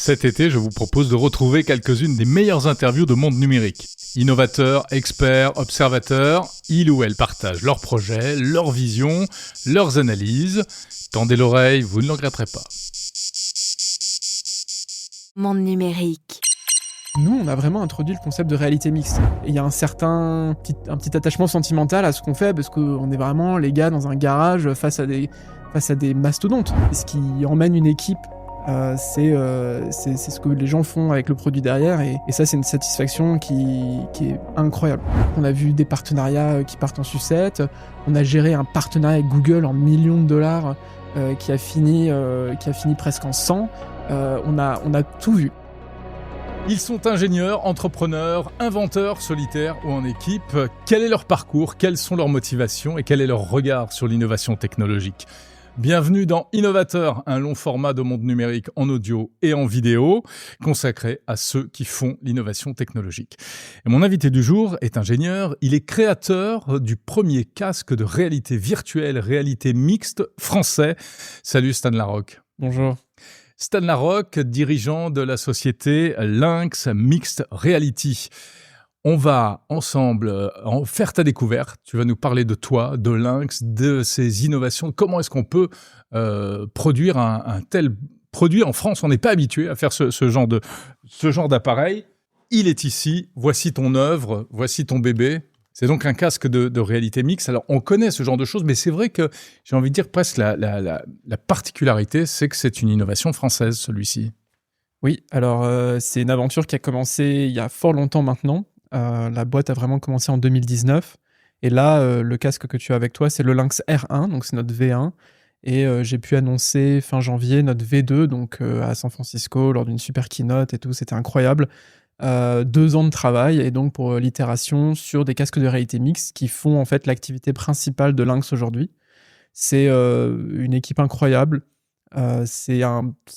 Cet été, je vous propose de retrouver quelques-unes des meilleures interviews de Monde Numérique. Innovateurs, experts, observateurs, ils ou elles partagent leurs projets, leurs visions, leurs analyses. Tendez l'oreille, vous ne le regretterez pas. Monde Numérique. Nous, on a vraiment introduit le concept de réalité mixte. Et il y a un petit attachement sentimental à ce qu'on fait, parce qu'on est vraiment les gars dans un garage face à des mastodontes. Et ce qui emmène une équipe, c'est ce que les gens font avec le produit derrière, et ça, c'est une satisfaction qui est incroyable. On a vu des partenariats qui partent en sucette, on a géré un partenariat avec Google en millions de dollars qui a fini presque en 100. On a tout vu. Ils sont ingénieurs, entrepreneurs, inventeurs, solitaires ou en équipe. Quel est leur parcours, quelles sont leurs motivations et quel est leur regard sur l'innovation technologique ? Bienvenue dans Innovateurs, un long format de Monde Numérique en audio et en vidéo, consacré à ceux qui font l'innovation technologique. Et mon invité du jour est ingénieur, il est créateur du premier casque de réalité virtuelle, réalité mixte français. Salut Stan Larocque. Bonjour. Stan Larocque, dirigeant de la société Lynx Mixed Reality. On va ensemble faire ta découverte. Tu vas nous parler de toi, de Lynx, de ses innovations. Comment est-ce qu'on peut produire un tel produit en France ? On n'est pas habitué à faire ce genre d'appareil. Il est ici. Voici ton œuvre. Voici ton bébé. C'est donc un casque de réalité mixte. Alors, on connaît ce genre de choses, mais c'est vrai que j'ai envie de dire presque la particularité, c'est que c'est une innovation française, celui-ci. Oui, alors c'est une aventure qui a commencé il y a fort longtemps maintenant. La boîte a vraiment commencé en 2019. Et là, le casque que tu as avec toi, c'est le Lynx R1, donc c'est notre V1. Et j'ai pu annoncer fin janvier notre V2, donc à San Francisco, lors d'une super keynote et tout. C'était incroyable. 2 ans de travail, et donc pour l'itération sur des casques de réalité mixte qui font en fait l'activité principale de Lynx aujourd'hui. C'est une équipe incroyable. C'est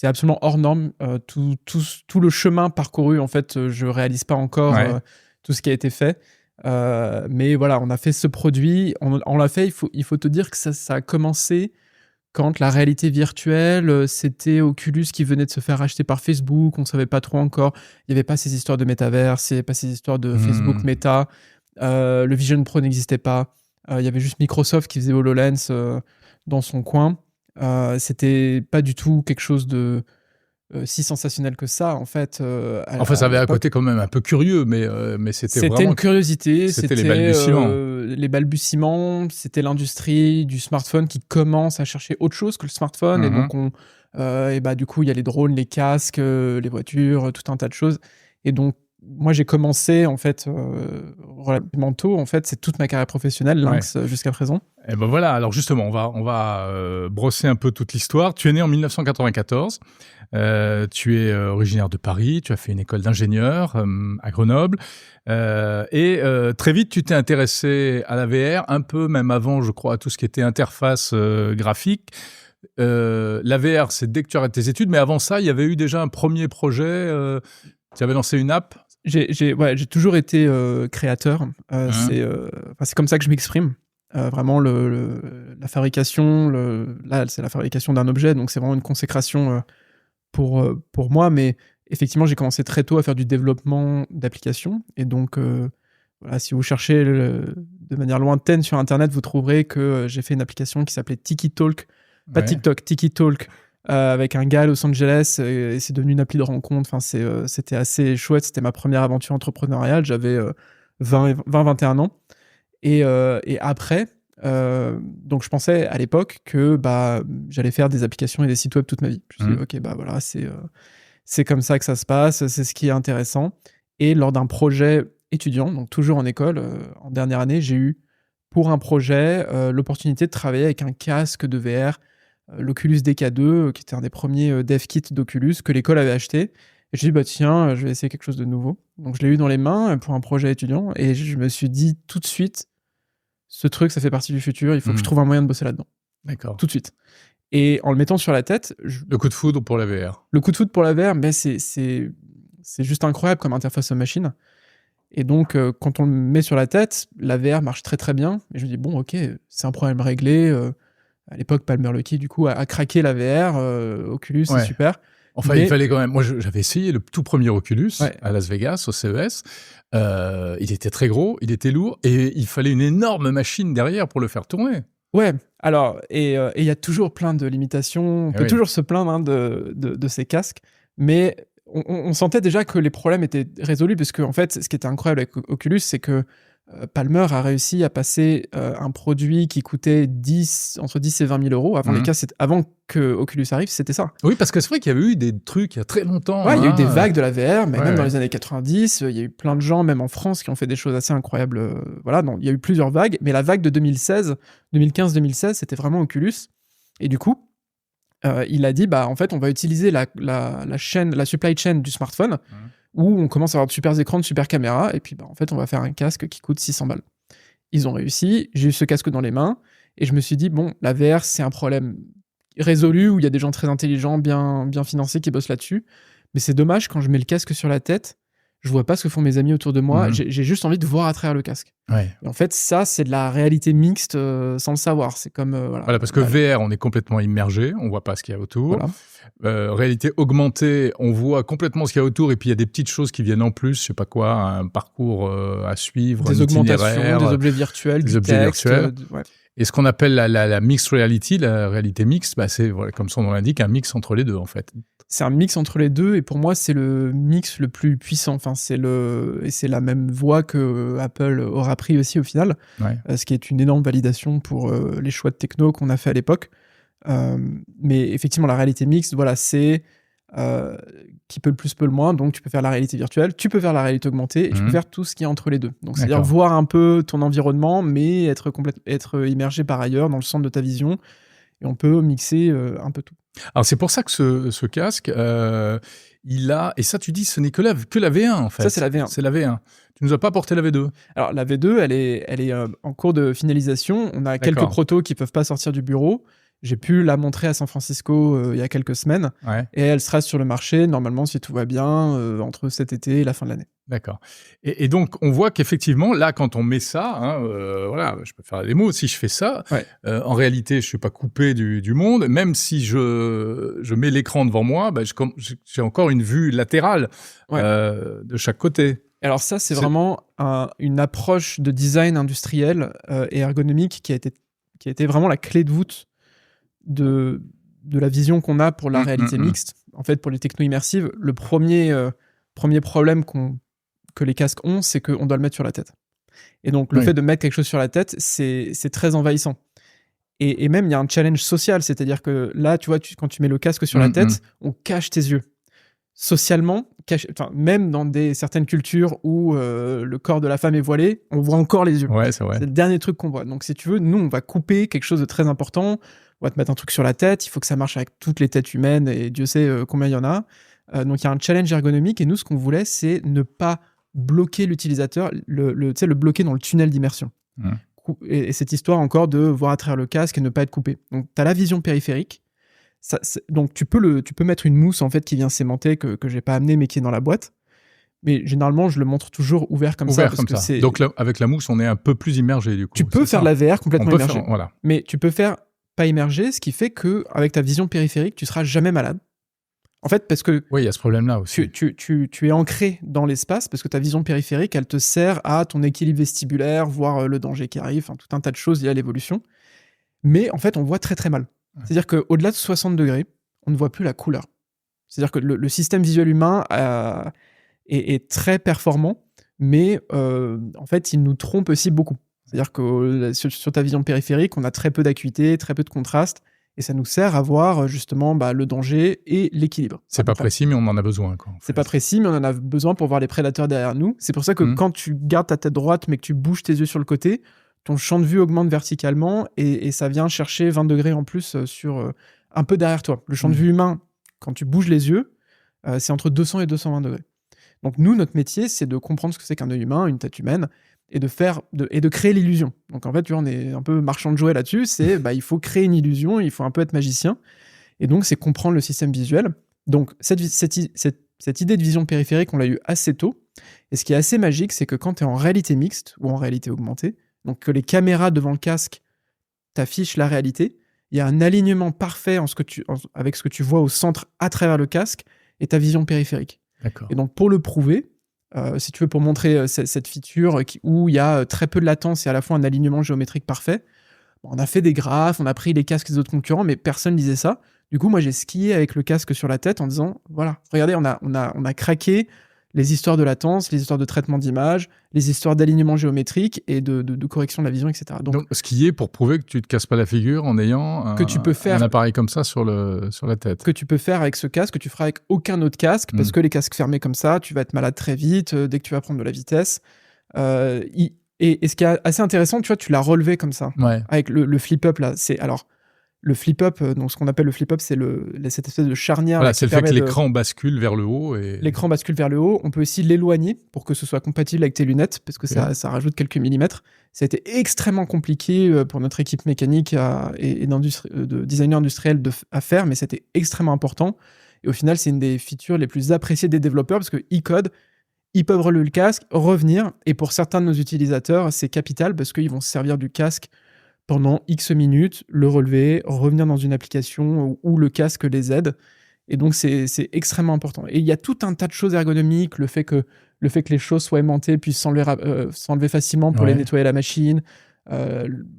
absolument hors norme. Tout le chemin parcouru, en fait, je réalise pas encore tout ce qui a été fait. Mais voilà, on a fait ce produit. On l'a fait. Il faut te dire que ça a commencé quand la réalité virtuelle, c'était Oculus qui venait de se faire acheter par Facebook. On ne savait pas trop encore. Il n'y avait pas ces histoires de métaverse, il n'y avait pas ces histoires de Facebook Meta. Le Vision Pro n'existait pas. Il y avait juste Microsoft qui faisait HoloLens dans son coin. C'était pas du tout quelque chose de si sensationnel que ça, en fait. Enfin, ça avait un côté quand même un peu curieux, mais c'était vraiment... une curiosité. C'était les balbutiements. Les balbutiements, c'était l'industrie du smartphone qui commence à chercher autre chose que le smartphone. Et donc, du coup, il y a les drones, les casques, les voitures, tout un tas de choses. Et donc, moi, j'ai commencé, en fait, relativement tôt. En fait, c'est toute ma carrière professionnelle, Lynx, jusqu'à présent. Et ben voilà, alors justement, on va brosser un peu toute l'histoire. Tu es né en 1994, tu es originaire de Paris, tu as fait une école d'ingénieur à Grenoble, et très vite, tu t'es intéressé à la VR, un peu même avant, je crois, à tout ce qui était interface graphique. La VR, c'est dès que tu arrêtes tes études, mais avant ça, il y avait eu déjà un premier projet, tu avais lancé une app. J'ai toujours été créateur. C'est comme ça que je m'exprime. Vraiment, la fabrication, là, c'est la fabrication d'un objet, donc c'est vraiment une consécration pour moi. Mais effectivement, j'ai commencé très tôt à faire du développement d'applications. Et donc, voilà, si vous cherchez de manière lointaine sur Internet, vous trouverez que j'ai fait une application qui s'appelait TikiTalk. Pas TikTok, TikiTalk. Avec un gars à Los Angeles, et c'est devenu une appli de rencontre. Enfin, c'était assez chouette. C'était ma première aventure entrepreneuriale. J'avais 20-21 ans. Et après, donc je pensais à l'époque que j'allais faire des applications et des sites web toute ma vie. Je me suis dit, ok, voilà, c'est comme ça que ça se passe, c'est ce qui est intéressant. Et lors d'un projet étudiant, donc toujours en école, en dernière année, j'ai eu pour un projet l'opportunité de travailler avec un casque de VR, l'Oculus DK2, qui était un des premiers dev kits d'Oculus que l'école avait acheté. Et je me suis dit, tiens, je vais essayer quelque chose de nouveau. Donc je l'ai eu dans les mains pour un projet étudiant, et je me suis dit tout de suite, ce truc, ça fait partie du futur, il faut que je trouve un moyen de bosser là-dedans. D'accord. Tout de suite. Et en le mettant sur la tête... Le coup de foudre pour la VR. Le coup de foudre pour la VR, c'est juste incroyable comme interface aux machines. Et donc, quand on le met sur la tête, la VR marche très très bien. Et je me dis, bon, ok, c'est un problème réglé. À l'époque, Palmer Luckey, du coup, a craqué la VR. Oculus, c'est super. Enfin, il fallait quand même... Moi, j'avais essayé le tout premier Oculus à Las Vegas, au CES. Il était très gros, il était lourd, et il fallait une énorme machine derrière pour le faire tourner. Ouais, alors, et il y a toujours plein de limitations. On peut toujours se plaindre de ces casques, mais on sentait déjà que les problèmes étaient résolus, parce que, en fait, ce qui était incroyable avec Oculus, c'est que Palmer a réussi à passer un produit qui coûtait entre 10 et 20 000 euros. Avant que Oculus arrive, c'était ça. Oui, parce que c'est vrai qu'il y avait eu des trucs il y a très longtemps. Ouais, il y a eu des vagues de la VR, mais même dans les années 90, il y a eu plein de gens, même en France, qui ont fait des choses assez incroyables. Voilà, donc il y a eu plusieurs vagues, mais la vague de 2015-2016, c'était vraiment Oculus. Et du coup, il a dit, en fait, on va utiliser la supply chain du smartphone, où on commence à avoir de super écrans, de super caméras, et puis en fait, on va faire un casque qui coûte 600 balles. Ils ont réussi, j'ai eu ce casque dans les mains, et je me suis dit, bon, la VR, c'est un problème résolu, où il y a des gens très intelligents, bien financés, qui bossent là-dessus, mais c'est dommage, quand je mets le casque sur la tête, je vois pas ce que font mes amis autour de moi, j'ai juste envie de voir à travers le casque. Et en fait, ça, c'est de la réalité mixte sans le savoir. C'est comme... Voilà, parce que VR, on est complètement immergé, on voit pas ce qu'il y a autour. Réalité augmentée, on voit complètement ce qu'il y a autour, et puis il y a des petites choses qui viennent en plus, je sais pas quoi, un parcours à suivre, des augmentations, des objets virtuels, du texte. Et ce qu'on appelle la mixed reality, la réalité mixte, c'est, comme son nom l'indique, un mix entre les deux, en fait. C'est un mix entre les deux, et pour moi, c'est le mix le plus puissant. Enfin, c'est la même voie que Apple aura pris aussi au final, ce qui est une énorme validation pour les choix de techno qu'on a fait à l'époque. Mais effectivement, la réalité mixte, c'est qui peut le plus, peut le moins. Donc, tu peux faire la réalité virtuelle, tu peux faire la réalité augmentée, et tu peux faire tout ce qui est entre les deux. Donc, c'est-à-dire voir un peu ton environnement, mais être immergé par ailleurs dans le centre de ta vision. Et on peut mixer un peu tout. Alors, c'est pour ça que ce casque, il a... Et ça, tu dis, ce n'est que la V1, en fait. Ça, c'est la V1. C'est la V1. Tu nous as pas apporté la V2. Alors, la V2, elle est en cours de finalisation. On a quelques protos qui peuvent pas sortir du bureau. J'ai pu la montrer à San Francisco il y a quelques semaines. Et elle sera sur le marché, normalement, si tout va bien, entre cet été et la fin de l'année. D'accord. Et donc, on voit qu'effectivement, là, quand on met ça, je peux faire la démo, si je fais ça, en réalité, je suis pas coupé du monde. Même si je mets l'écran devant moi, j'ai encore une vue latérale de chaque côté. Alors ça, c'est vraiment une approche de design industriel et ergonomique qui a été vraiment la clé de voûte de la vision qu'on a pour la réalité mixte. En fait, pour les techno immersives, le premier problème que les casques ont, c'est qu'on doit le mettre sur la tête. Et donc, le fait de mettre quelque chose sur la tête, c'est très envahissant. Et même, il y a un challenge social, c'est-à-dire que là, tu vois, quand tu mets le casque sur la tête, on cache tes yeux. Socialement, même dans certaines cultures où le corps de la femme est voilé, on voit encore les yeux. Ouais, c'est vrai. C'est le dernier truc qu'on voit. Donc, si tu veux, nous, on va couper quelque chose de très important. On va te mettre un truc sur la tête. Il faut que ça marche avec toutes les têtes humaines, et Dieu sait combien il y en a. Donc, il y a un challenge ergonomique, et nous, ce qu'on voulait, c'est ne pas bloquer l'utilisateur, le bloquer dans le tunnel d'immersion. Et cette histoire encore de voir à travers le casque et ne pas être coupé. Donc, tu as la vision périphérique. Donc, tu peux mettre une mousse en fait qui vient sémenter, que j'ai pas amené mais qui est dans la boîte. Mais généralement, je le montre toujours ouvert comme ça. Donc, avec la mousse, on est un peu plus immergé du coup. Tu peux faire la VR complètement immergé. Mais tu peux faire pas immergé, ce qui fait que avec ta vision périphérique, tu seras jamais malade. En fait, parce que il y a ce problème-là aussi. Tu es ancré dans l'espace, parce que ta vision périphérique, elle te sert à ton équilibre vestibulaire, voir le danger qui arrive, tout un tas de choses liées à l'évolution. Mais en fait, on voit très très mal. C'est-à-dire qu'au-delà de 60 degrés, on ne voit plus la couleur. C'est-à-dire que le système visuel humain est très performant, mais en fait, il nous trompe aussi beaucoup. C'est-à-dire que sur ta vision périphérique, on a très peu d'acuité, très peu de contraste, et ça nous sert à voir justement le danger et l'équilibre. C'est pas précis, mais on en a besoin. C'est pas précis, mais on en a besoin pour voir les prédateurs derrière nous. C'est pour ça que quand tu gardes ta tête droite, mais que tu bouges tes yeux sur le côté, ton champ de vue augmente verticalement, et ça vient chercher 20 degrés en plus sur un peu derrière toi. Le champ de vue humain, quand tu bouges les yeux, c'est entre 200 et 220 degrés. Donc nous, notre métier, c'est de comprendre ce que c'est qu'un œil humain, une tête humaine, et de créer l'illusion. Donc en fait, tu vois, on est un peu marchand de jouets là-dessus, c'est il faut créer une illusion, il faut un peu être magicien, et donc c'est comprendre le système visuel. Donc cette idée de vision périphérique, on l'a eu assez tôt, et ce qui est assez magique, c'est que quand tu es en réalité mixte, ou en réalité augmentée, donc que les caméras devant le casque t'affichent la réalité, il y a un alignement parfait avec ce que tu vois au centre à travers le casque et ta vision périphérique. D'accord. Et donc, pour le prouver, si tu veux, pour montrer cette feature où il y a très peu de latence et à la fois un alignement géométrique parfait, on a fait des graphes, on a pris les casques des autres concurrents, mais personne ne disait ça. Du coup, moi, j'ai skié avec le casque sur la tête en disant, voilà, regardez, on a craqué les histoires de latence, les histoires de traitement d'image, les histoires d'alignement géométrique et de correction de la vision, etc. Donc, ce qui est pour prouver que tu te casses pas la figure en ayant un appareil comme ça sur la tête. Que tu peux faire avec ce casque, que tu feras avec aucun autre casque, parce que les casques fermés comme ça, tu vas être malade très vite dès que tu vas prendre de la vitesse. Et ce qui est assez intéressant, tu vois, tu l'as relevé comme ça, avec le flip-up là. Alors, le flip-up, donc ce qu'on appelle le flip-up, c'est cette espèce de charnière. Voilà, c'est le fait que l'écran bascule vers le haut. L'écran bascule vers le haut. On peut aussi l'éloigner pour que ce soit compatible avec tes lunettes, parce que ça rajoute quelques millimètres. Ça a été extrêmement compliqué pour notre équipe mécanique et de designers industriels à faire, mais c'était extrêmement important. Et au final, c'est une des features les plus appréciées des développeurs, parce que e-code, ils peuvent relever le casque, revenir, et pour certains de nos utilisateurs, c'est capital, parce qu'ils vont se servir du casque pendant X minutes, le relever, revenir dans une application où le casque les aide. Et donc, c'est extrêmement important. Et il y a tout un tas de choses ergonomiques, le fait que les choses soient aimantées, puissent s'enlever facilement pour les nettoyer à la machine.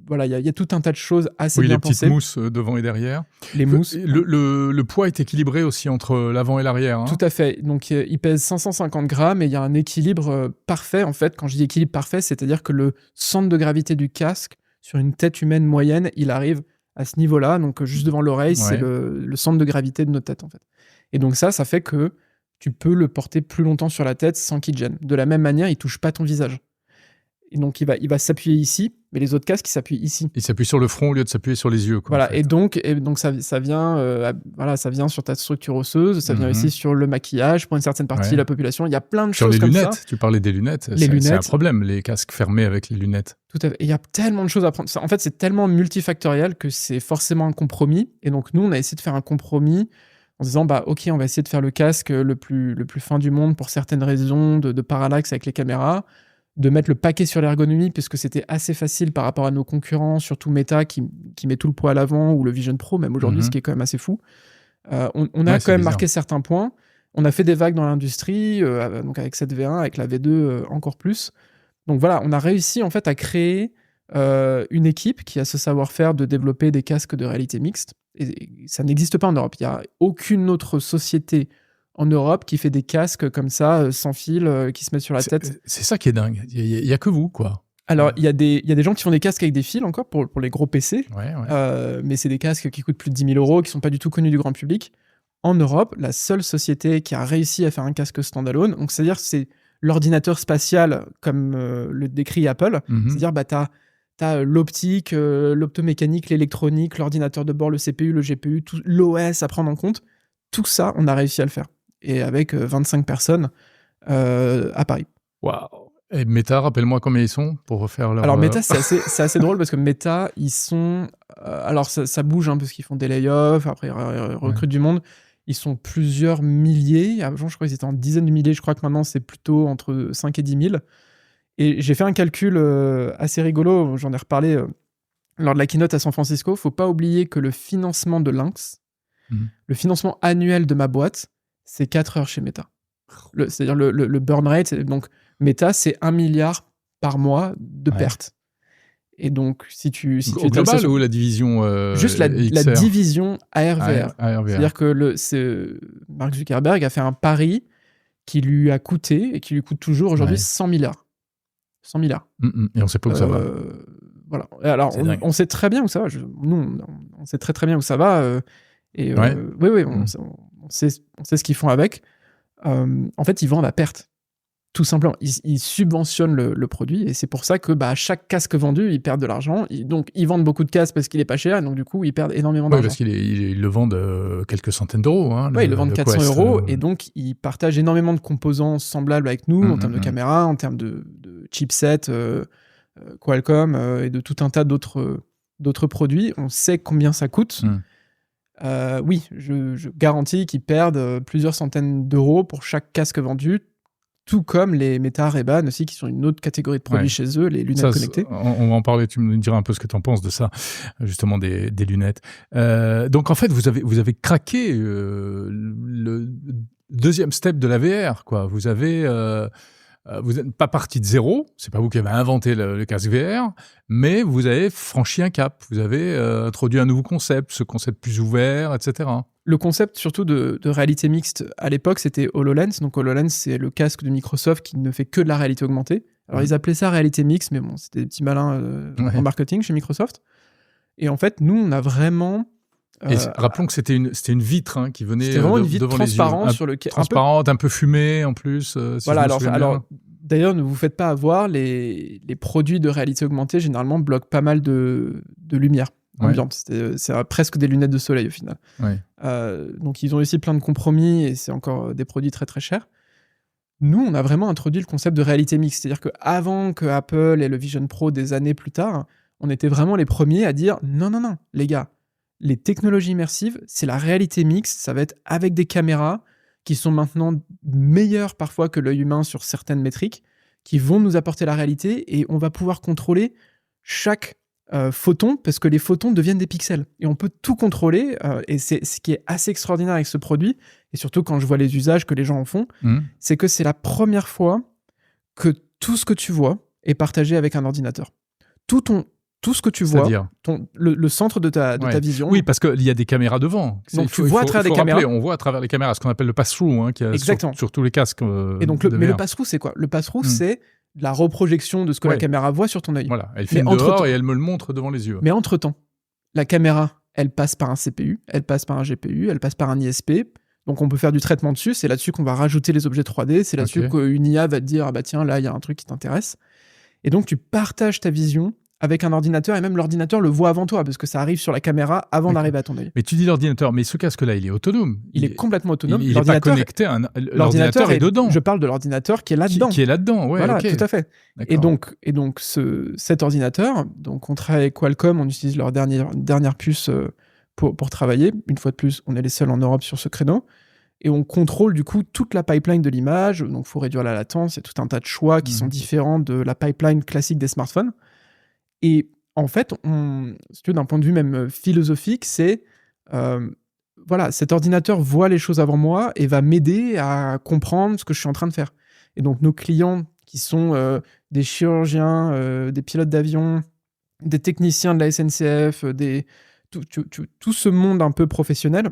Voilà, il y a tout un tas de choses assez bien pensées. Les petites mousses devant et derrière. Les mousses. Le poids est équilibré aussi entre l'avant et l'arrière. Hein. Tout à fait. Donc, il pèse 550 grammes et il y a un équilibre parfait. En fait, quand je dis équilibre parfait, c'est-à-dire que le centre de gravité du casque sur une tête humaine moyenne, il arrive à ce niveau-là. Donc, juste devant l'oreille, c'est le centre de gravité de notre tête, en fait. Et donc, ça fait que tu peux le porter plus longtemps sur la tête sans qu'il te gêne. De la même manière, il touche pas ton visage. Et donc, il va s'appuyer ici, mais les autres casques, ils s'appuient ici. Il s'appuie sur le front au lieu de s'appuyer sur les yeux. Quoi, voilà, en fait. et donc ça vient sur ta structure osseuse, ça vient aussi sur le maquillage, pour une certaine partie de la population. Il y a plein de choses comme ça. Sur les lunettes, tu parlais des lunettes. C'est un problème, les casques fermés avec les lunettes. Tout à fait. Et il y a tellement de choses à prendre. En fait, c'est tellement multifactoriel que c'est forcément un compromis. Et donc, nous, on a essayé de faire un compromis en se disant, OK, on va essayer de faire le casque le plus fin du monde pour certaines raisons, de parallaxe avec les caméras, de mettre le paquet sur l'ergonomie, puisque c'était assez facile par rapport à nos concurrents, surtout Meta, qui met tout le poids à l'avant, ou le Vision Pro, même aujourd'hui, ce qui est quand même assez fou. On a quand même marqué certains points. On a fait des vagues dans l'industrie, donc avec cette V1, avec la V2 encore plus. Donc voilà, on a réussi en fait à créer une équipe qui a ce savoir-faire de développer des casques de réalité mixte. Et ça n'existe pas en Europe. Il n'y a aucune autre société en Europe qui fait des casques comme ça, sans fil, qui se mettent sur la tête. C'est ça qui est dingue. Il y a que vous, quoi. Alors, il y a des gens qui font des casques avec des fils encore pour les gros PC. Mais c'est des casques qui coûtent plus de 10 000 €, qui sont pas du tout connus du grand public. En Europe, la seule société qui a réussi à faire un casque standalone, donc c'est-à-dire c'est l'ordinateur spatial comme le décrit Apple. C'est-à-dire, t'as l'optique, l'optomécanique, l'électronique, l'ordinateur de bord, le CPU, le GPU, l'OS à prendre en compte. Tout ça, on a réussi à le faire. Et avec 25 personnes à Paris. Waouh. Et Meta, rappelle-moi combien ils sont pour refaire leur... Alors Meta, c'est assez drôle parce que Meta, ils sont... alors ça bouge parce qu'ils font des layoffs, après ils recrutent du monde. Ils sont plusieurs milliers. Avant, je crois qu'ils étaient en dizaines de milliers. Je crois que maintenant, c'est plutôt entre 5 et 10 000. Et j'ai fait un calcul assez rigolo. J'en ai reparlé lors de la keynote à San Francisco. Il ne faut pas oublier que le financement de Lynx, le financement annuel de ma boîte, c'est 4 heures chez Meta. C'est-à-dire le burn rate. Donc, Meta, c'est 1 milliard par mois de pertes. Et donc, si tu au global ou la division juste la division ARVR. C'est-à-dire que Mark Zuckerberg a fait un pari qui lui a coûté et qui lui coûte toujours aujourd'hui 100 milliards. 100 milliards. Et on sait pas où ça va. Voilà. Alors, on sait très bien où ça va. Nous, on sait très très bien où ça va. On sait ce qu'ils font avec. En fait, ils vendent à perte. Tout simplement, ils subventionnent le produit et c'est pour ça que à chaque casque vendu, ils perdent de l'argent. Donc, ils vendent beaucoup de casques parce qu'il est pas cher et donc du coup, ils perdent énormément d'argent. Parce qu'ils le vendent quelques centaines d'euros. Ils le vendent 400 € et donc ils partagent énormément de composants semblables avec nous en termes de caméra, en termes de chipset, Qualcomm et de tout un tas d'autres produits. On sait combien ça coûte. Oui, je garantis qu'ils perdent plusieurs centaines d'euros pour chaque casque vendu. tout comme les Meta Ray-Ban aussi, qui sont une autre catégorie de produits chez eux, les lunettes connectées. On va en parler, tu me diras un peu ce que tu en penses de ça, justement des lunettes. Donc en fait, vous avez craqué le deuxième step de la VR, quoi. Vous n'êtes pas parti de zéro, c'est pas vous qui avez inventé le casque VR, mais vous avez franchi un cap, vous avez introduit un nouveau concept, ce concept plus ouvert, etc. Le concept surtout de réalité mixte à l'époque, c'était HoloLens. Donc HoloLens, c'est le casque de Microsoft qui ne fait que de la réalité augmentée. Alors ils appelaient ça réalité mixte, mais bon, c'était des petits malins en marketing chez Microsoft. Et en fait, nous, on a vraiment... Et rappelons que c'était une vitre qui venait c'était vraiment une vitre devant les yeux. transparente sur le transparente, un peu fumée en plus. Si voilà, alors d'ailleurs, ne vous faites pas avoir, les produits de réalité augmentée généralement bloquent pas mal de lumière ambiante. C'est presque des lunettes de soleil au final. Donc ils ont réussi plein de compromis et c'est encore des produits très très chers. Nous, on a vraiment introduit le concept de réalité mixte, c'est-à-dire qu'avant que Apple ait le Vision Pro des années plus tard, on était vraiment les premiers à dire non, les gars. Les technologies immersives, c'est la réalité mixte, ça va être avec des caméras qui sont maintenant meilleures parfois que l'œil humain sur certaines métriques, qui vont nous apporter la réalité et on va pouvoir contrôler chaque photon parce que les photons deviennent des pixels. Et on peut tout contrôler et c'est ce qui est assez extraordinaire avec ce produit, et surtout quand je vois les usages que les gens en font, c'est que c'est la première fois que tout ce que tu vois est partagé avec un ordinateur. Tout ce que tu vois, le centre de ta vision. Oui, parce qu'il y a des caméras devant. Donc tu vois à travers des caméras. On voit à travers les caméras ce qu'on appelle le pass-through, qui est sur tous les casques. Et donc, mais le pass-through, c'est quoi ? Le pass-through, c'est la reprojection de ce que la caméra voit sur ton œil. Voilà, elle filme dehors et elle me le montre devant les yeux. Mais entre-temps, la caméra, elle passe par un CPU, elle passe par un GPU, elle passe par un ISP. Donc on peut faire du traitement dessus. C'est là-dessus qu'on va rajouter les objets 3D. C'est là-dessus qu'une IA va te dire, ah bah tiens, là, il y a un truc qui t'intéresse. Et donc tu partages ta vision avec un ordinateur, et même l'ordinateur le voit avant toi, parce que ça arrive sur la caméra avant d'arriver à ton œil. Mais tu dis l'ordinateur, mais ce casque-là, il est autonome. Il est complètement autonome. Il n'est pas connecté, l'ordinateur est dedans. Je parle de l'ordinateur qui est là-dedans. Qui est là-dedans, voilà, tout à fait. Et donc cet ordinateur, donc on travaille avec Qualcomm, on utilise leur dernière puce pour travailler. Une fois de plus, on est les seuls en Europe sur ce créneau. Et on contrôle du coup toute la pipeline de l'image. Donc il faut réduire la latence, il y a tout un tas de choix qui sont différents de la pipeline classique des smartphones. Et en fait, d'un point de vue même philosophique, c'est cet ordinateur voit les choses avant moi et va m'aider à comprendre ce que je suis en train de faire. Et donc nos clients qui sont des chirurgiens, des pilotes d'avion, des techniciens de la SNCF, tout ce monde un peu professionnel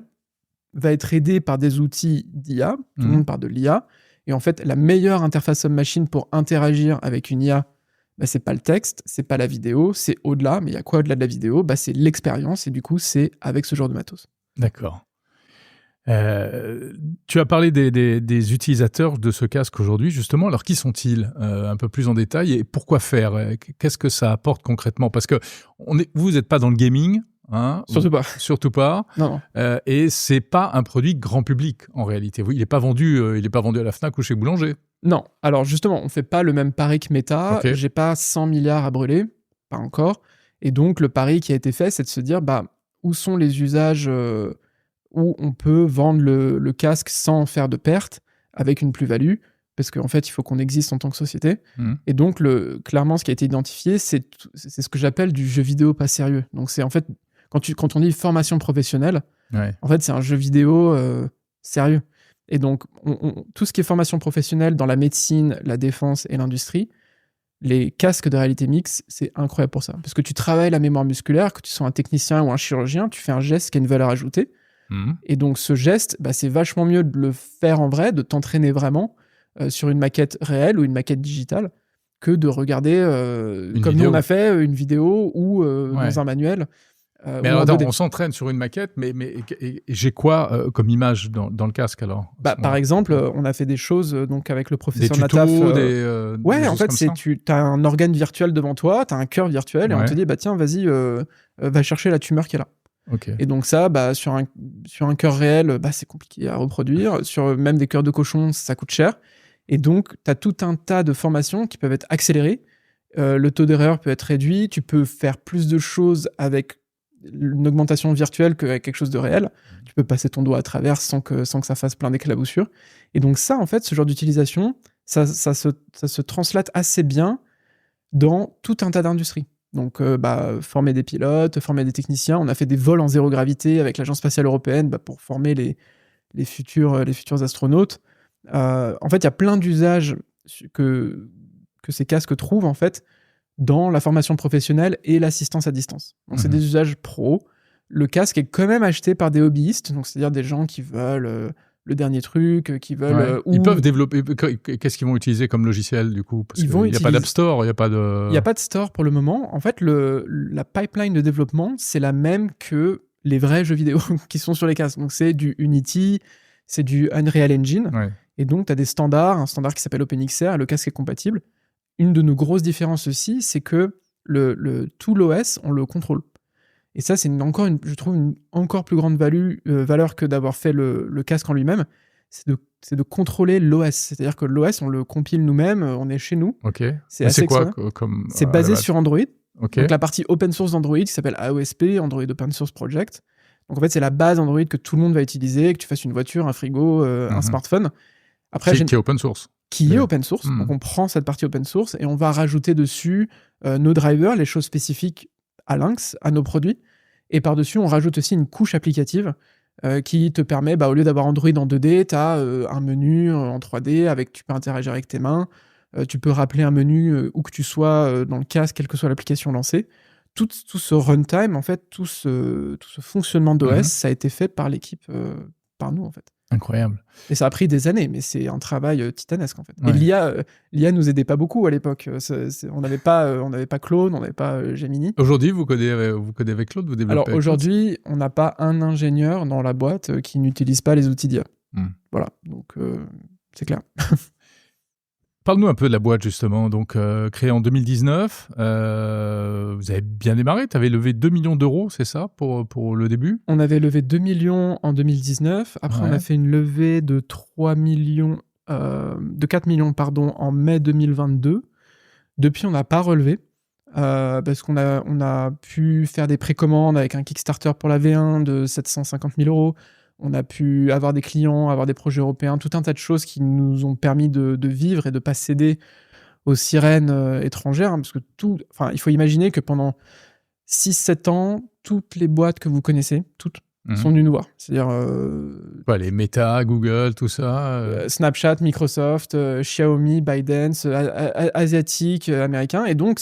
va être aidé par des outils d'IA, tout le monde parle de l'IA, et en fait la meilleure interface homme-machine pour interagir avec une IA, c'est pas le texte, c'est pas la vidéo, c'est au-delà. Mais il y a quoi au-delà de la vidéo ? C'est l'expérience, et du coup, c'est avec ce genre de matos. D'accord. Tu as parlé des utilisateurs de ce casque aujourd'hui, justement. Alors, qui sont-ils un peu plus en détail, et pourquoi faire ? Qu'est-ce que ça apporte concrètement ? Parce que vous n'êtes pas dans le gaming. Surtout pas. Non. Et c'est pas un produit grand public, en réalité. Il n'est pas vendu à la Fnac ou chez Boulanger. Non, alors justement, on ne fait pas le même pari que Meta. Okay. J'ai pas 100 milliards à brûler, pas encore. Et donc, le pari qui a été fait, c'est de se dire, où sont les usages où on peut vendre le casque sans faire de perte, avec une plus-value, parce qu'en fait, il faut qu'on existe en tant que société. Et donc, clairement, ce qui a été identifié, c'est ce que j'appelle du jeu vidéo pas sérieux. Donc, c'est en fait, quand on dit formation professionnelle, en fait, c'est un jeu vidéo sérieux. Et donc, tout ce qui est formation professionnelle dans la médecine, la défense et l'industrie, les casques de réalité mixte, c'est incroyable pour ça. Parce que tu travailles la mémoire musculaire, que tu sois un technicien ou un chirurgien, tu fais un geste qui a une valeur ajoutée. Et donc, ce geste, c'est vachement mieux de le faire en vrai, de t'entraîner vraiment sur une maquette réelle ou une maquette digitale, que de regarder, comme nous on a fait, une vidéo ou dans un manuel. Mais alors, on s'entraîne sur une maquette, mais j'ai quoi comme image dans le casque alors ? Par exemple, on a fait des choses donc avec le professeur des tutos, Nataf. Des en fait, tu as un organe virtuel devant toi, tu as un cœur virtuel, et on te dit, tiens, vas-y, va chercher la tumeur qui est là. Okay. Et donc ça, sur un cœur réel, c'est compliqué à reproduire. Sur même des cœurs de cochon, ça coûte cher. Et donc, tu as tout un tas de formations qui peuvent être accélérées. Le taux d'erreur peut être réduit. Tu peux faire plus de choses avec une augmentation virtuelle qu'avec quelque chose de réel. Tu peux passer ton doigt à travers sans que ça fasse plein d'éclaboussures. Et donc ça, en fait, ce genre d'utilisation, ça se translate assez bien dans tout un tas d'industries. Donc, former des pilotes, former des techniciens. On a fait des vols en zéro gravité avec l'Agence spatiale européenne pour former les futurs astronautes. En fait, il y a plein d'usages que ces casques trouvent, en fait, dans la formation professionnelle et l'assistance à distance. Donc, c'est des usages pro. Le casque est quand même acheté par des hobbyistes, donc c'est-à-dire des gens qui veulent le dernier truc, qui veulent... Ils peuvent développer... Qu'est-ce qu'ils vont utiliser comme logiciel, du coup? Parce qu'il n'y a pas d'App Store, il n'y a pas de... Il n'y a pas de store pour le moment. En fait, la pipeline de développement, c'est la même que les vrais jeux vidéo qui sont sur les casques. Donc, c'est du Unity, c'est du Unreal Engine. Ouais. Et donc, tu as des standards, un standard qui s'appelle OpenXR, le casque est compatible. Une de nos grosses différences aussi, c'est que tout l'OS, on le contrôle. Et ça, c'est je trouve une encore plus grande valeur que d'avoir fait le casque en lui-même. C'est de contrôler l'OS. C'est-à-dire que l'OS, on le compile nous-mêmes, on est chez nous. Ok. C'est quoi comme... C'est basé sur Android. Okay. Donc la partie open source d'Android qui s'appelle AOSP, Android Open Source Project. Donc en fait, c'est la base Android que tout le monde va utiliser, que tu fasses une voiture, un frigo, un smartphone. Après, qui est open source. Qui est open source. Donc on prend cette partie open source et on va rajouter dessus nos drivers, les choses spécifiques à Lynx, à nos produits. Et par-dessus, on rajoute aussi une couche applicative qui te permet, au lieu d'avoir Android en 2D, tu as un menu en 3D, tu peux interagir avec tes mains, tu peux rappeler un menu où que tu sois dans le casque, quelle que soit l'application lancée. Tout ce runtime, en fait, tout ce fonctionnement d'OS, ça a été fait par l'équipe, par nous, en fait. Incroyable. Et ça a pris des années, mais c'est un travail titanesque, en fait. Ouais. Et l'IA nous aidait pas beaucoup à l'époque. On n'avait pas Claude, on n'avait pas Gemini. Aujourd'hui, vous codez avec Claude, vous développez Alors avec aujourd'hui, on n'a pas un ingénieur dans la boîte qui n'utilise pas les outils d'IA. Voilà, donc c'est clair. Parle-nous un peu de la boîte, justement. Donc, créée en 2019, vous avez bien démarré. Tu avais levé 2 millions d'euros, c'est ça, pour le début? On avait levé 2 millions en 2019. Après, on a fait une levée de 4 millions, en mai 2022. Depuis, on n'a pas relevé. Parce qu'on a pu faire des précommandes avec un Kickstarter pour la V1 de 750 000 euros. On a pu avoir des clients, avoir des projets européens, tout un tas de choses qui nous ont permis de vivre et de ne pas céder aux sirènes étrangères. Parce que il faut imaginer que pendant 6-7 ans, toutes les boîtes que vous connaissez, toutes, sont venues nous voir. C'est-à-dire... les Meta, Google, tout ça. Snapchat, Microsoft, Xiaomi, ByteDance, asiatiques, américains. Et donc,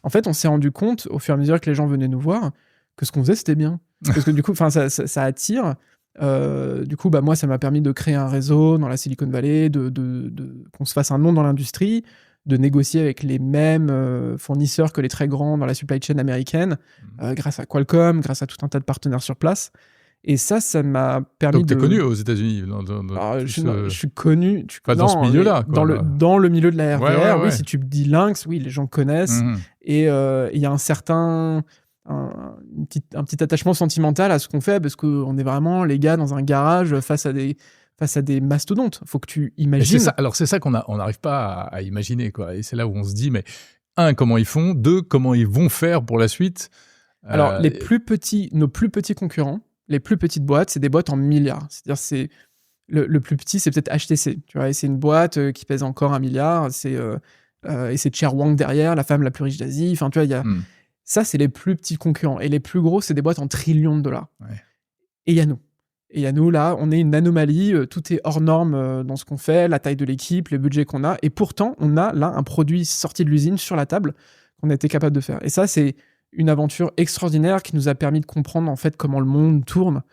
en fait, on s'est rendu compte, au fur et à mesure que les gens venaient nous voir, que ce qu'on faisait, c'était bien. Parce que du coup, ça attire... du coup, moi, ça m'a permis de créer un réseau dans la Silicon Valley, qu'on se fasse un nom dans l'industrie, de négocier avec les mêmes fournisseurs que les très grands dans la supply chain américaine, grâce à Qualcomm, grâce à tout un tas de partenaires sur place. Et ça m'a permis Donc, tu es connu aux États-Unis je suis connu. Dans ce milieu-là. Dans le milieu de la RDR, ouais. Oui, si tu me dis Lynx, oui, les gens connaissent. Et il y a un certain... un petit attachement sentimental à ce qu'on fait parce qu'on est vraiment les gars dans un garage face à des mastodontes. Faut que tu imagines. C'est ça qu'on n'arrive pas à imaginer, quoi. Et c'est là où on se dit, mais comment ils font, 2, comment ils vont faire pour la suite. Alors, nos plus petits concurrents, les plus petites boîtes, c'est des boîtes en milliards. C'est-à-dire, le plus petit, c'est peut-être HTC. Tu vois, et c'est une boîte qui pèse encore 1 milliard. Et c'est Cher Wang derrière, la femme la plus riche d'Asie. Enfin, tu vois, il y a... Ça, c'est les plus petits concurrents. Et les plus gros, c'est des boîtes en trillions de dollars. Ouais. Et il y a nous. Et il y a nous, là, on est une anomalie. Tout est hors norme dans ce qu'on fait, la taille de l'équipe, les budgets qu'on a. Et pourtant, on a là un produit sorti de l'usine sur la table qu'on a été capable de faire. Et ça, c'est une aventure extraordinaire qui nous a permis de comprendre, en fait, comment le monde tourne.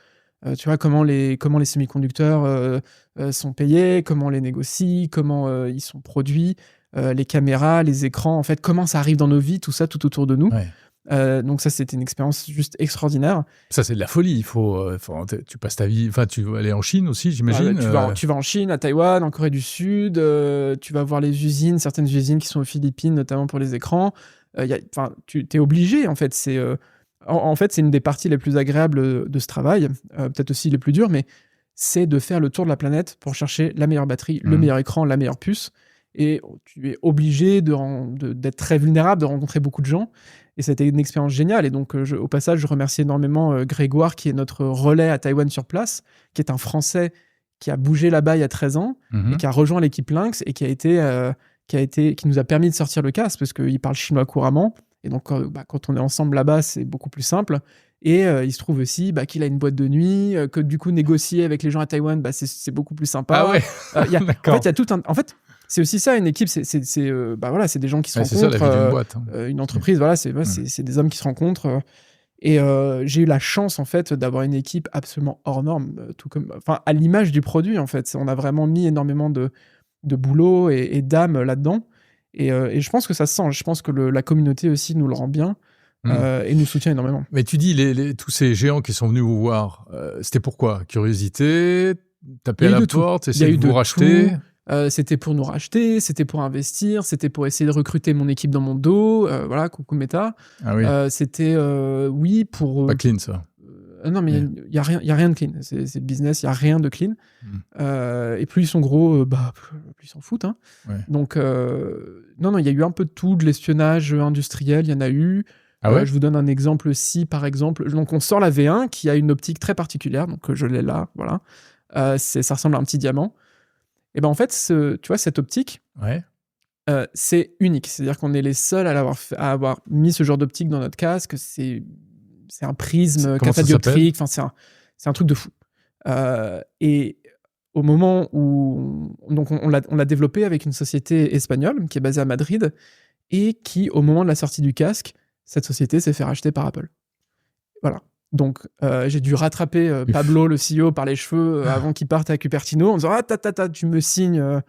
Tu vois, comment les semi-conducteurs sont payés, comment on les négocie, comment ils sont produits. Les caméras, les écrans, en fait, comment ça arrive dans nos vies, tout ça, tout autour de nous. Ouais. Donc ça, c'était une expérience juste extraordinaire. Ça, c'est de la folie. Tu passes ta vie... Enfin, tu vas aller en Chine aussi, j'imagine. Tu vas en Chine, à Taïwan, en Corée du Sud. Tu vas voir les usines, certaines usines qui sont aux Philippines, notamment pour les écrans. Tu es obligé, en fait. En fait, c'est une des parties les plus agréables de ce travail. Peut-être aussi les plus dures, mais c'est de faire le tour de la planète pour chercher la meilleure batterie, le meilleur écran, la meilleure puce. Et tu es obligé d'être très vulnérable, de rencontrer beaucoup de gens. Et ça a été une expérience géniale. Et donc, au passage, je remercie énormément Grégoire, qui est notre relais à Taïwan sur place, qui est un Français qui a bougé là-bas il y a 13 ans et qui a rejoint l'équipe Lynx et qui nous a permis de sortir le casque parce qu'il parle chinois couramment. Et donc, quand on est ensemble là-bas, c'est beaucoup plus simple. Et il se trouve aussi qu'il a une boîte de nuit, que du coup, négocier avec les gens à Taïwan, c'est beaucoup plus sympa. Ah ouais. En fait, il y a tout un... En fait, c'est aussi ça, une équipe, c'est des gens qui se rencontrent. C'est ça, la vie d'une boîte. Une entreprise, voilà, c'est des hommes qui se rencontrent. Et j'ai eu la chance, en fait, d'avoir une équipe absolument hors norme, à l'image du produit, en fait. On a vraiment mis énormément de boulot et d'âme là-dedans. Et je pense que ça se sent. Je pense que la communauté aussi nous le rend bien et nous soutient énormément. Mais tu dis, tous ces géants qui sont venus vous voir, c'était pourquoi? Curiosité? Taper à la porte? Essayer de vous racheter? C'était pour nous racheter, c'était pour investir, c'était pour essayer de recruter mon équipe dans mon dos. Voilà, coucou Meta. Ah oui. C'était, oui, pour... Pas clean, ça. Non, mais il n'y a rien de clean. C'est le business, il n'y a rien de clean. Et plus ils sont gros, plus ils s'en foutent. Hein. Ouais. Donc, non, il y a eu un peu de tout, de l'espionnage industriel, il y en a eu. Ah ouais. Je vous donne un exemple aussi, par exemple. Donc, on sort la V1 qui a une optique très particulière. Donc, je l'ai là, voilà. Ça ressemble à un petit diamant. Et ben en fait, tu vois, cette optique, ouais. C'est unique. C'est-à-dire qu'on est les seuls à avoir mis ce genre d'optique dans notre casque. C'est un prisme catadioptrique. Enfin, c'est un truc de fou. Et au moment où on l'a développé avec une société espagnole qui est basée à Madrid et qui, au moment de la sortie du casque, cette société s'est fait racheter par Apple. Voilà. Donc, j'ai dû rattraper Pablo, le CEO, par les cheveux avant qu'il parte à Cupertino en disant tu me signes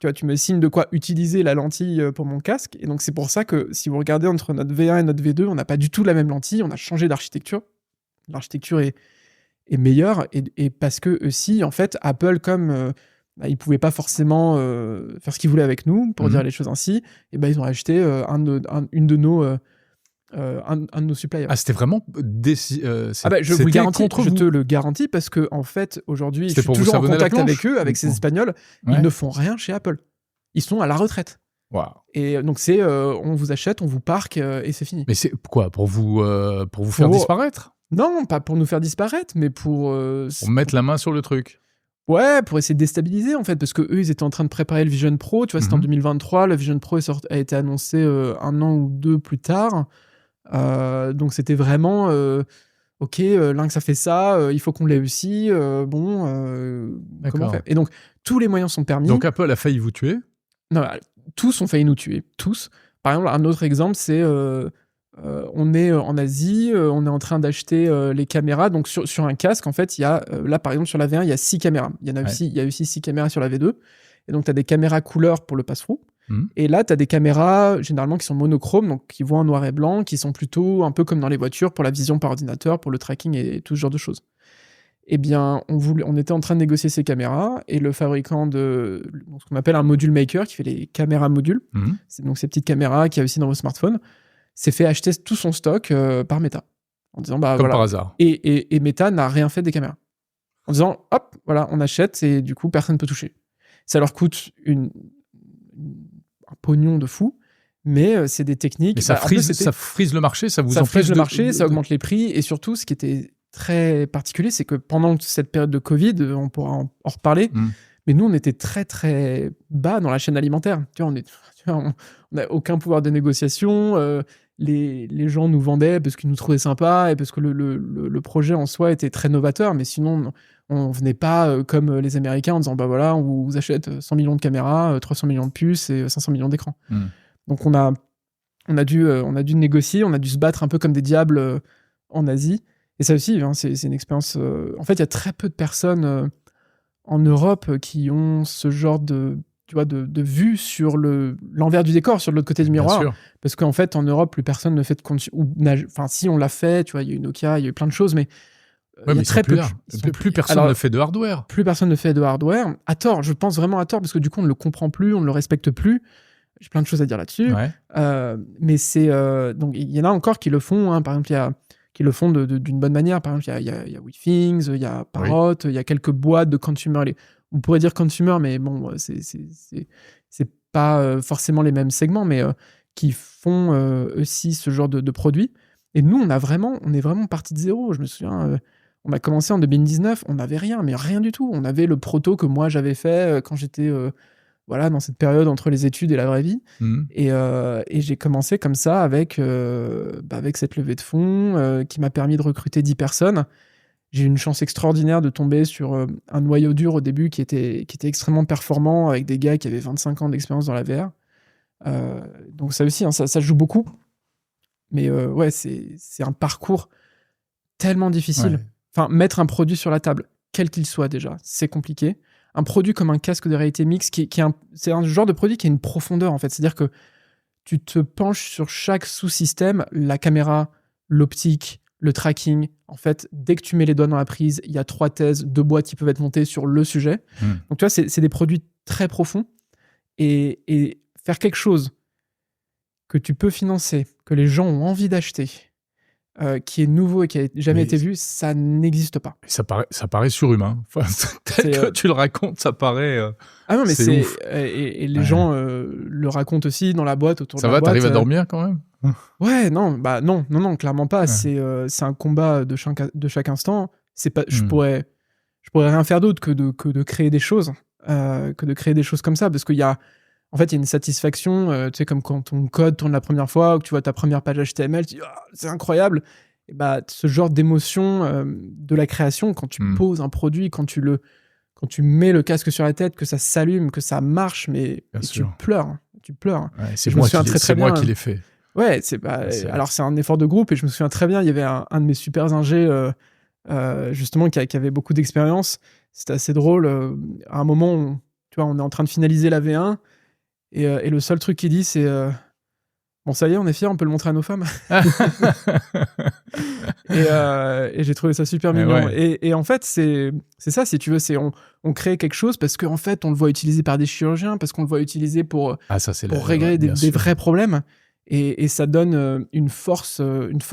de quoi utiliser la lentille pour mon casque. Et donc, c'est pour ça que si vous regardez entre notre V1 et notre V2, on n'a pas du tout la même lentille, on a changé d'architecture. L'architecture est meilleure et parce que aussi, en fait, Apple, comme ils ne pouvaient pas forcément faire ce qu'ils voulaient avec nous, pour dire les choses ainsi, et ils ont acheté un de nos suppliers. Ah, c'était vraiment je vous le garantis, je te le garantis parce que en fait aujourd'hui je suis toujours en contact avec eux, avec ces Espagnols. Ouais. Ils ne font rien chez Apple. Ils sont à la retraite. Wow. Et donc c'est on vous achète, on vous parque et c'est fini. Mais c'est quoi, pour vous faire disparaître? Non, pas pour nous faire disparaître, mais pour mettre la main sur le truc. Ouais, pour essayer de déstabiliser en fait, parce que eux ils étaient en train de préparer le Vision Pro. Tu vois, c'était en 2023. Le Vision Pro a été annoncé 1 an ou 2 plus tard. Donc c'était vraiment ok, Lynx a fait ça, il faut qu'on l'ait aussi. Comment faire? Et donc tous les moyens sont permis. Donc Apple a failli vous tuer? Non, tous ont failli nous tuer, tous. Par exemple, un autre exemple, c'est on est en Asie, on est en train d'acheter les caméras. Donc sur un casque, en fait, il y a là par exemple sur la V1, il y a 6 caméras. Il y a aussi 6 caméras sur la V2. Et donc tu as des caméras couleur pour le pass-through. Et là, tu as des caméras généralement qui sont monochromes, donc qui voient en noir et blanc, qui sont plutôt un peu comme dans les voitures pour la vision par ordinateur, pour le tracking et tout ce genre de choses. Eh bien, on était en train de négocier ces caméras et le fabricant de ce qu'on appelle un module maker, qui fait les caméras modules, c'est donc ces petites caméras qu'il y a aussi dans vos smartphones, s'est fait acheter tout son stock par Meta. En disant, comme par hasard. Et Meta n'a rien fait des caméras. En disant, hop, voilà, on achète et du coup, personne ne peut toucher. Ça leur coûte un pognon de fou, mais c'est des techniques. Mais ça frise le marché, ça frise le marché, ça augmente les prix, et surtout, ce qui était très particulier, c'est que pendant cette période de Covid, on pourra en reparler, mais nous, on était très, très bas dans la chaîne alimentaire. Tu vois, on n'a aucun pouvoir de négociation, les gens nous vendaient parce qu'ils nous trouvaient sympas et parce que le projet en soi était très novateur, mais sinon, on venait pas comme les Américains en disant voilà, on vous achète 100 millions de caméras, 300 millions de puces et 500 millions d'écrans. Donc on a dû négocier, on a dû se battre un peu comme des diables en Asie. Et ça aussi, hein, c'est une expérience. En fait, il y a très peu de personnes en Europe qui ont ce genre de vue sur l'envers du décor, sur l'autre côté du miroir. Parce qu'en fait, en Europe, plus personne ne fait de enfin, si on l'a fait, tu vois, il y a eu Nokia, il y a eu plein de choses, mais il y a très peu. Plus personne ne fait de hardware. Plus personne ne fait de hardware. À tort, je pense vraiment à tort, parce que du coup, on ne le comprend plus, on ne le respecte plus. J'ai plein de choses à dire là-dessus. Ouais. Mais c'est. Donc, il y en a encore qui le font. Hein. Par exemple, qui le font d'une bonne manière. Par exemple, il y a WeThings, il y a Parrot, il y a quelques boîtes de consumer. On pourrait dire consumer, mais bon, c'est pas forcément les mêmes segments, mais qui font aussi ce genre de produits. Et nous, on est vraiment parti de zéro. Je me souviens, On a commencé en 2019, on n'avait rien, mais rien du tout. On avait le proto que moi j'avais fait quand j'étais dans cette période entre les études et la vraie vie. Et j'ai commencé comme ça avec cette levée de fonds qui m'a permis de recruter 10 personnes. J'ai eu une chance extraordinaire de tomber sur un noyau dur au début qui était extrêmement performant, avec des gars qui avaient 25 ans d'expérience dans la VR. Donc ça aussi, hein, ça joue beaucoup. Mais c'est un parcours tellement difficile. Ouais. Enfin, mettre un produit sur la table, quel qu'il soit déjà, c'est compliqué. Un produit comme un casque de réalité mixte, c'est un genre de produit qui a une profondeur, en fait. C'est-à-dire que tu te penches sur chaque sous-système, la caméra, l'optique, le tracking. En fait, dès que tu mets les doigts dans la prise, il y a 3 thèses, 2 boîtes qui peuvent être montées sur le sujet. Donc, tu vois, c'est des produits très profonds. Et faire quelque chose que tu peux financer, que les gens ont envie d'acheter, qui est nouveau et qui n'a jamais été vu, ça n'existe pas. Ça paraît surhumain. Enfin, tel que tu le racontes, ça paraît. Ah non, mais c'est ouf. Et les gens le racontent aussi dans la boîte, autour de la boîte. Ça va, t'arrives à dormir quand même? Ouais, non, clairement pas. Ouais. C'est un combat de chaque instant. C'est pas, je pourrais rien faire d'autre que de créer des choses, comme ça, parce qu'il y a. En fait, il y a une satisfaction, tu sais, comme quand ton code tourne la première fois, ou que tu vois ta première page HTML, tu dis « c'est incroyable !» Et ce genre d'émotion de la création, quand tu poses un produit, quand tu mets le casque sur la tête, que ça s'allume, que ça marche, mais tu pleures. Ouais, c'est moi qui l'ai fait. Ouais, alors c'est un effort de groupe, et je me souviens très bien, il y avait un de mes super ingés, justement, qui avait beaucoup d'expérience. C'était assez drôle. À un moment, tu vois, on est en train de finaliser la V1, et le seul truc qu'il dit, c'est bon, ça y est, on est fiers, on peut le montrer à nos femmes. et j'ai trouvé ça super mignon. Ouais. Et en fait, c'est ça, si tu veux, on crée quelque chose parce qu'en fait, on le voit utilisé par des chirurgiens, parce qu'on le voit utilisé pour régler des vrais problèmes. Et ça donne une force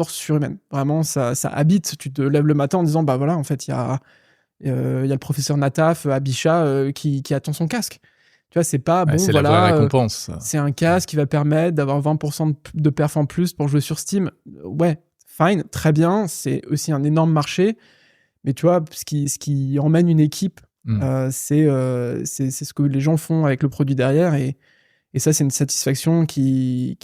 surhumaine. Vraiment, ça habite. Tu te lèves le matin en disant, bah voilà, en fait, il y a le professeur Nataf à Bichat qui attend son casque. Tu vois, c'est pas bon, c'est voilà. La vraie récompense. C'est un casque qui va permettre d'avoir 20% de perf en plus pour jouer sur Steam. Ouais, fine, très bien. C'est aussi un énorme marché. Mais tu vois, ce qui emmène une équipe, c'est ce que les gens font avec le produit derrière. Et ça, c'est une satisfaction qui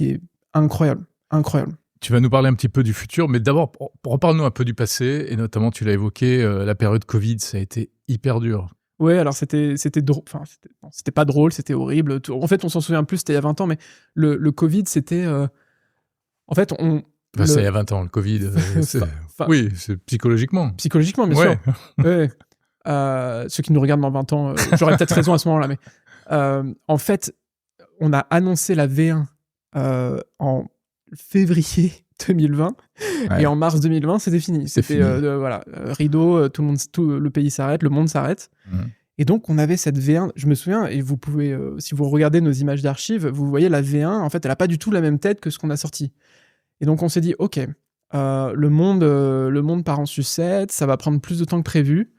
est incroyable. Incroyable. Tu vas nous parler un petit peu du futur, mais d'abord, reparle-nous un peu du passé. Et notamment, tu l'as évoqué, la période Covid, ça a été hyper dur. Ouais, alors c'était drôle. Enfin, c'était pas drôle, c'était horrible. En fait, on s'en souvient plus, c'était il y a 20 ans, mais le Covid, c'était. En fait, c'est il y a 20 ans, le Covid. Oui, c'est psychologiquement. Psychologiquement, bien sûr. Ouais. Ceux qui nous regardent dans 20 ans, j'aurais peut-être raison à ce moment-là, mais en fait, on a annoncé la V1 en février 2020, et en mars 2020, c'était fini. C'était rideau, tout le pays s'arrête, le monde s'arrête. Et donc, on avait cette V1, je me souviens, et vous pouvez, si vous regardez nos images d'archives, vous voyez la V1, en fait, elle n'a pas du tout la même tête que ce qu'on a sorti. Et donc, on s'est dit, OK, le monde part en sucette, ça va prendre plus de temps que prévu.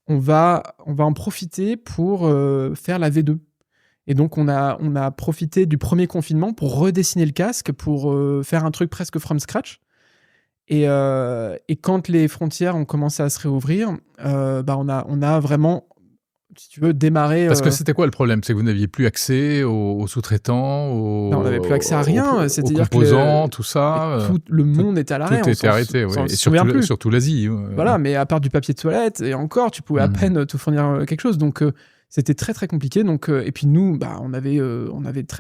On va en profiter pour faire la V2. Et donc, on a profité du premier confinement pour redessiner le casque, pour faire un truc presque from scratch. Et quand les frontières ont commencé à se réouvrir, on a vraiment, si tu veux, démarré... Parce que c'était quoi le problème? C'est que vous n'aviez plus accès aux sous-traitants, non, on n'avait plus accès à rien. Aux composants, tout ça. Tout le monde était à l'arrêt. Tout était arrêté, oui. Et surtout l'Asie. Voilà, mais à part du papier de toilette, et encore, tu pouvais à peine te fournir quelque chose. Donc... c'était très très compliqué. Donc, et puis nous, on avait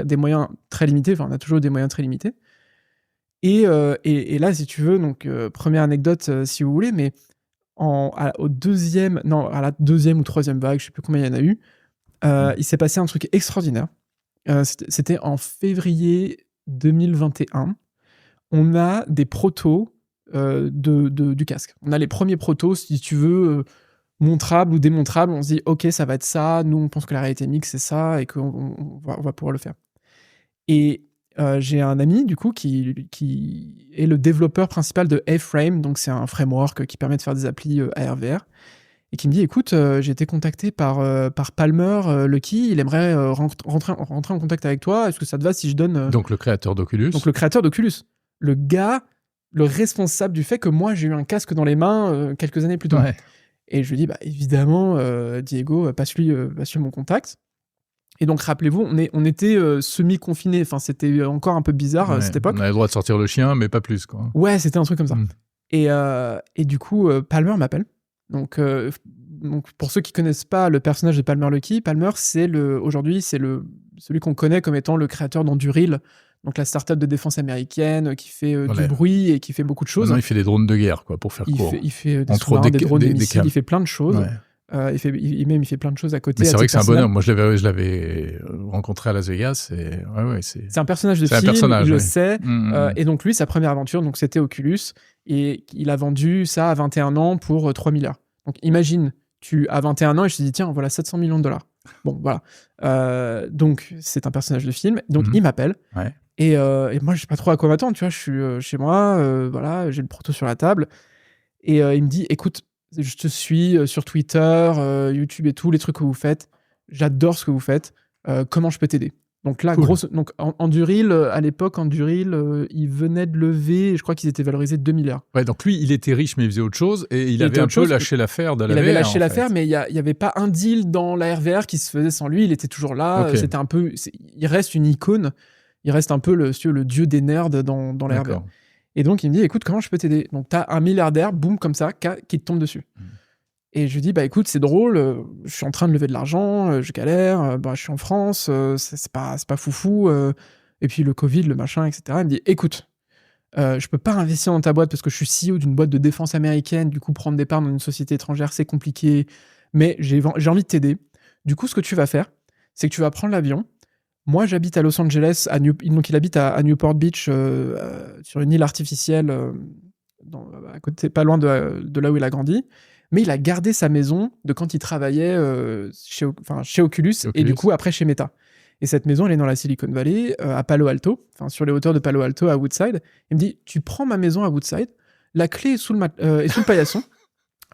des moyens très limités. Enfin, on a toujours des moyens très limités. Et là, si tu veux, donc première anecdote, si vous voulez, mais à la deuxième ou troisième vague, je sais plus combien il y en a eu, il s'est passé un truc extraordinaire. C'était en février 2021. On a des protos du casque. On a les premiers protos, si tu veux. Montrable ou démontrable, on se dit ok, ça va être ça, nous on pense que la réalité mixte c'est ça et qu'on va pouvoir le faire. Et j'ai un ami du coup qui est le développeur principal de A-Frame, donc c'est un framework qui permet de faire des applis AR/VR, et qui me dit écoute, j'ai été contacté par Palmer Luckey, il aimerait rentrer en contact avec toi, est-ce que ça te va si je donne... Donc le créateur d'Oculus. Donc le créateur d'Oculus. Le gars le responsable du fait que moi, j'ai eu un casque dans les mains quelques années plus tôt. Ouais. Et je lui dis, bah, évidemment, Diego, passe-lui mon contact. Et donc, rappelez-vous, on était semi-confinés. Enfin, c'était encore un peu bizarre à cette époque. On avait le droit de sortir le chien, mais pas plus, quoi. Ouais, c'était un truc comme ça. Et du coup, Palmer m'appelle. Donc, pour ceux qui connaissent pas le personnage de Palmer Luckey, Palmer, aujourd'hui, c'est celui qu'on connaît comme étant le créateur d'Anduril, donc la start-up de défense américaine qui fait du bruit et qui fait beaucoup de choses. Maintenant, il fait des drones de guerre, quoi, pour faire court. Il fait des sous-marins, des drones, des missiles, il fait plein de choses. Ouais. Il fait plein de choses à côté. Mais c'est vrai que c'est un bonhomme. Moi, je l'avais rencontré à Las Vegas. C'est un personnage de film, il le sait. Et donc, lui, sa première aventure, donc, c'était Oculus. Et il a vendu ça à 21 ans pour 3 milliards. Donc, imagine, tu as 21 ans et je te dis, tiens, voilà 700 millions de dollars. Bon, voilà. Donc, c'est un personnage de film. Donc, il m'appelle. Ouais. Et moi, je sais pas trop à quoi m'attendre. Tu vois, je suis chez moi. Voilà, j'ai le proto sur la table. Et il me dit, écoute, je te suis sur Twitter, YouTube et tout, les trucs que vous faites. J'adore ce que vous faites. Comment je peux t'aider? Donc là, cool. donc Anduril, à l'époque, il venait de lever, je crois qu'ils étaient valorisés 2 milliards. Ouais, donc lui, il était riche, mais il faisait autre chose. Et il avait un peu lâché l'affaire de la VR. Il avait lâché l'affaire, mais il n'y avait pas un deal dans la RVR qui se faisait sans lui. Il était toujours là. Okay. C'était un peu, il reste une icône. Il reste un peu le dieu des nerds dans la RVR. Et donc, il me dit, écoute, comment je peux t'aider? Donc, tu as un milliardaire, boum, comme ça, qui te tombe dessus. Et je lui dis, bah écoute, c'est drôle, je suis en train de lever de l'argent, je galère, je suis en France, c'est pas foufou, et puis le Covid, le machin, etc. Il me dit, écoute, je peux pas investir dans ta boîte parce que je suis CEO d'une boîte de défense américaine, du coup, prendre des parts dans une société étrangère, c'est compliqué, mais j'ai envie de t'aider. Du coup, ce que tu vas faire, c'est que tu vas prendre l'avion. Moi, j'habite à Los Angeles, donc il habite à Newport Beach, sur une île artificielle, à côté, pas loin de là où il a grandi. Mais il a gardé sa maison de quand il travaillait chez Oculus, et du coup après chez Meta. Et cette maison, elle est dans la Silicon Valley, à Palo Alto, sur les hauteurs de Palo Alto, à Woodside. Il me dit, tu prends ma maison à Woodside, la clé est sous le paillasson,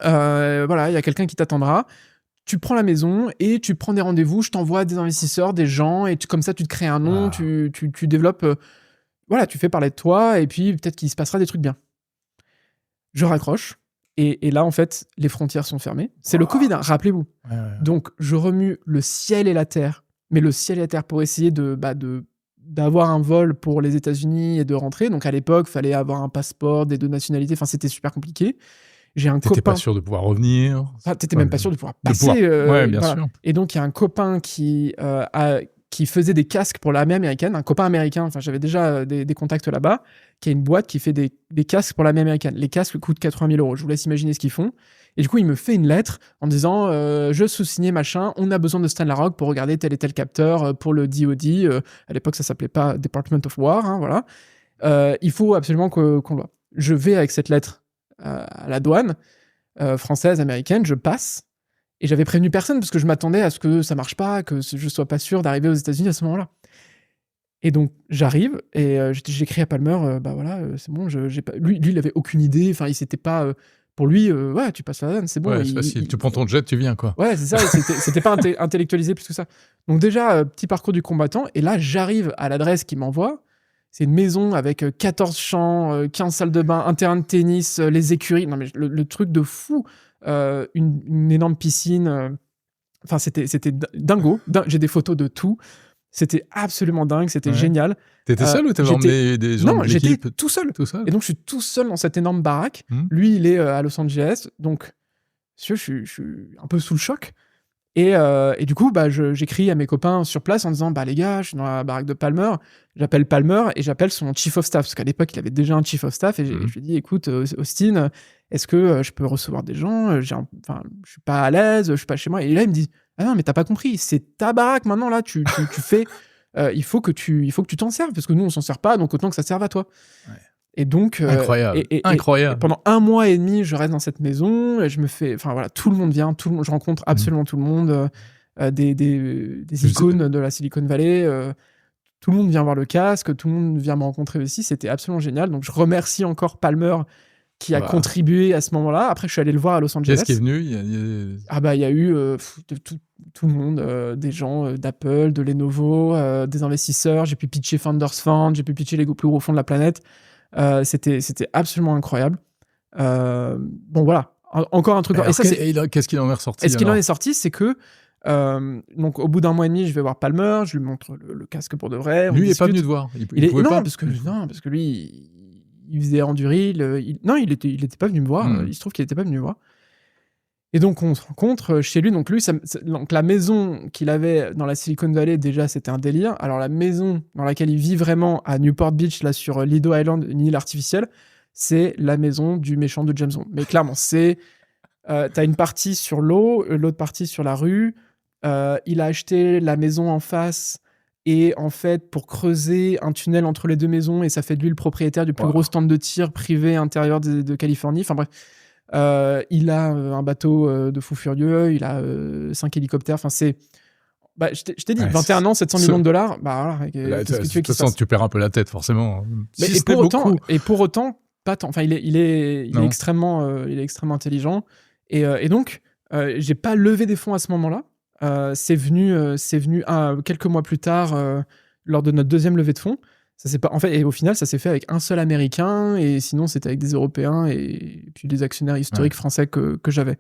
voilà, il y a quelqu'un qui t'attendra, tu prends la maison et tu prends des rendez-vous, je t'envoie des investisseurs, des gens, et comme ça tu te crées un nom, tu développes, voilà, tu fais parler de toi, et puis peut-être qu'il se passera des trucs bien. Je raccroche. Et là, en fait, les frontières sont fermées. C'est le Covid, hein, rappelez-vous. Ouais. Donc, je remue le ciel et la terre, mais le ciel et la terre pour essayer d'avoir un vol pour les États-Unis et de rentrer. Donc, à l'époque, il fallait avoir un passeport, des deux nationalités. Enfin, c'était super compliqué. J'ai un copain. T'étais pas sûr de pouvoir revenir. T'étais même pas sûr de pouvoir passer. Ouais, bien sûr. Et donc, il y a un copain qui faisait des casques pour l'armée américaine, un copain américain, j'avais déjà des contacts là-bas, qui a une boîte qui fait des casques pour l'armée américaine. Les casques coûtent 80 000 €. Je vous laisse imaginer ce qu'ils font. Et du coup, il me fait une lettre en disant je sous-signais machin, on a besoin de Stan Larocque pour regarder tel et tel capteur pour le DoD. À l'époque, ça s'appelait pas Department of War, hein, voilà. Il faut absolument qu'on le voit. Je vais avec cette lettre à la douane française, américaine, je passe. Et j'avais prévenu personne parce que je m'attendais à ce que ça marche pas, que je sois pas sûr d'arriver aux États-Unis à ce moment-là. Et donc j'arrive et j'écris à Palmer, bah voilà, c'est bon, j'ai pas... lui il avait aucune idée, enfin il s'était pas pour lui, ouais, tu passes la donne, c'est bon. Ouais, c'est facile. Tu prends ton jet, tu viens, quoi. Ouais, c'est ça, c'était pas intellectualisé plus que ça. Donc déjà, petit parcours du combattant, et là j'arrive à l'adresse qu'il m'envoie. C'est une maison avec 14 champs, 15 salles de bain, un terrain de tennis, les écuries. Non mais le truc de fou. Une énorme piscine. Enfin, c'était dingo. J'ai des photos de tout. C'était absolument dingue. C'était génial. T'étais seul ou t'avais emmené des gens de l'équipe? Non, j'étais tout seul. Et donc, je suis tout seul dans cette énorme baraque. Lui, il est à Los Angeles. Donc, je suis un peu sous le choc. Et du coup, j'écris à mes copains sur place en disant, les gars, je suis dans la baraque de Palmer. J'appelle Palmer et j'appelle son chief of staff. Parce qu'à l'époque, il avait déjà un chief of staff. Et je lui dis, écoute, Austin, est-ce que je peux recevoir des gens? Je suis pas à l'aise, je suis pas chez moi. Et là, il me dit, ah non, mais t'as pas compris. C'est ta baraque maintenant, là. Tu fais... il faut que tu t'en serves. Parce que nous, on s'en sert pas. Donc, autant que ça serve à toi. Ouais. Et donc, incroyable. Et pendant 1 mois et demi, je reste dans cette maison et je me fais, tout le monde vient, je rencontre absolument tout le monde, des icônes de la Silicon Valley, tout le monde vient voir le casque, tout le monde vient me rencontrer aussi, c'était absolument génial. Donc je remercie encore Palmer qui a contribué à ce moment-là. Après, je suis allé le voir à Los Angeles. Qui est-ce qui est venu? Il y a eu tout le monde, des gens d'Apple, de Lenovo, des investisseurs. J'ai pu pitcher Founders Fund, j'ai pu pitcher les plus gros fonds de la planète. C'était absolument incroyable. Bon, voilà. Encore un truc. Alors, et ça, qu'est-ce qu'il en est ressorti? Et ce qu'il en est sorti, c'est que donc au bout d'un mois et demi, je vais voir Palmer, je lui montre le casque pour de vrai. Lui, il n'est pas venu te voir. Il pouvait pas. Parce que lui, il faisait Enduril. Il était pas venu me voir. Il se trouve qu'il était pas venu me voir. Et donc on se rencontre chez lui. Donc lui, donc la maison qu'il avait dans la Silicon Valley, déjà, c'était un délire. Alors la maison dans laquelle il vit vraiment à Newport Beach, là sur Lido Island, une île artificielle, c'est la maison du méchant de James Bond. Mais clairement, t'as une partie sur l'eau, l'autre partie sur la rue. Il a acheté la maison en face et en fait, pour creuser un tunnel entre les deux maisons, et ça fait de lui le propriétaire du plus gros stand de tir privé intérieur de Californie. Enfin bref, il a un bateau de fou furieux, il a 5 hélicoptères. Enfin, c'est... Bah, je t'ai dit, 21 ans, 700 millions de dollars. Bah voilà, qu'est-ce que tu veux qu'il fasse ? Tu perds un peu la tête, forcément. Mais, et pour autant, pas tant. Enfin, il est extrêmement intelligent. Et donc, j'ai pas levé des fonds à ce moment-là. C'est venu quelques mois plus tard, lors de notre deuxième levée de fonds. Ça s'est pas, en fait, et au final, ça s'est fait avec un seul Américain, et sinon, c'était avec des Européens et puis des actionnaires historiques français que j'avais.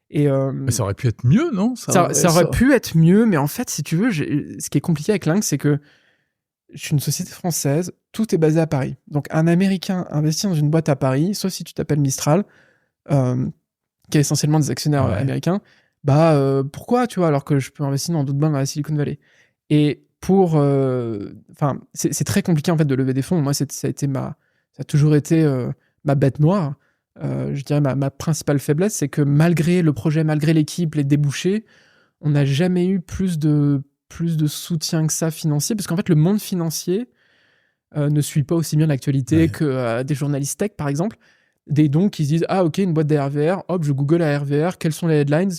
Mais ça aurait pu être mieux, non ? Ça aurait pu être mieux, mais en fait, si tu veux, ce qui est compliqué avec Lynx, c'est que je suis une société française, tout est basé à Paris. Donc, un Américain investit dans une boîte à Paris, sauf si tu t'appelles Mistral, qui a essentiellement des actionnaires américains, pourquoi, tu vois, alors que je peux investir dans d'autres banques dans la Silicon Valley. Et c'est très compliqué, en fait, de lever des fonds. Moi, ça a toujours été ma bête noire. Je dirais ma principale faiblesse, c'est que malgré le projet, malgré l'équipe, les débouchés, on n'a jamais eu plus de soutien que ça financier, parce qu'en fait, le monde financier ne suit pas aussi bien l'actualité que des journalistes tech, par exemple. Des dons qui se disent « Ah, ok, une boîte d'ARVR, hop, je google ARVR, quelles sont les headlines ?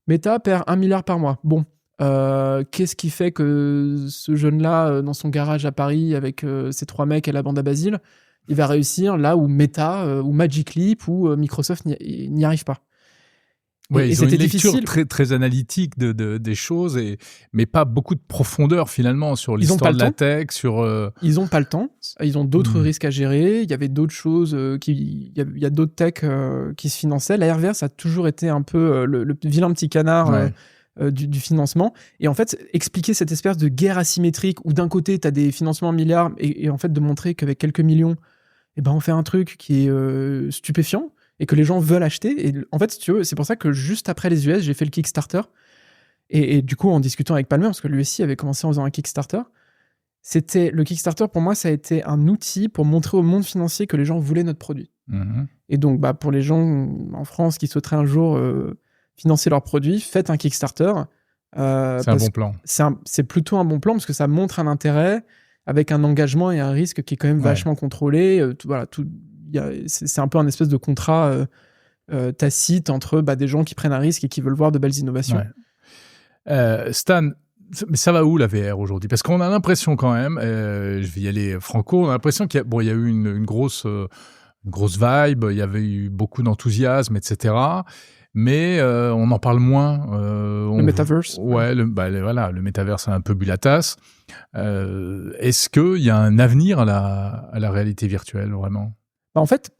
Meta perd 1 milliard par mois. Bon, qu'est-ce qui fait que ce jeune-là, dans son garage à Paris, avec ses 3 mecs et la bande à Basile, il va réussir là où Meta, ou Magic Leap, ou Microsoft n'y arrive pas ?» Oui, ils ont une lecture très, très analytique des choses, mais pas beaucoup de profondeur finalement sur l'histoire de la tech. Ils n'ont pas le temps, ils ont d'autres risques à gérer, il y avait d'autres choses, il y a d'autres techs qui se finançaient. La RVR, ça a toujours été un peu le vilain petit canard du financement. Et en fait, expliquer cette espèce de guerre asymétrique où d'un côté, tu as des financements en milliards et en fait de montrer qu'avec quelques millions, on fait un truc qui est stupéfiant et que les gens veulent acheter. Et en fait, si tu veux, c'est pour ça que juste après les US, j'ai fait le Kickstarter. Et du coup, en discutant avec Palmer, parce que lui aussi avait commencé en faisant un Kickstarter, le Kickstarter, pour moi, ça a été un outil pour montrer au monde financier que les gens voulaient notre produit. Et donc, pour les gens en France qui souhaiteraient un jour financer leurs produits, faites un Kickstarter. C'est un bon plan. C'est plutôt un bon plan parce que ça montre un intérêt avec un engagement et un risque qui est quand même vachement contrôlé. C'est un peu un espèce de contrat tacite entre des gens qui prennent un risque et qui veulent voir de belles innovations. Stan, mais ça va où la VR aujourd'hui ? Parce qu'on a l'impression quand même, je vais y aller franco, on a l'impression qu'il y a eu une grosse vibe, il y avait eu beaucoup d'enthousiasme, etc. Mais on en parle moins. Le metaverse. Le metaverse a un peu bu la tasse. Est-ce qu'il y a un avenir à la réalité virtuelle, vraiment ? En fait,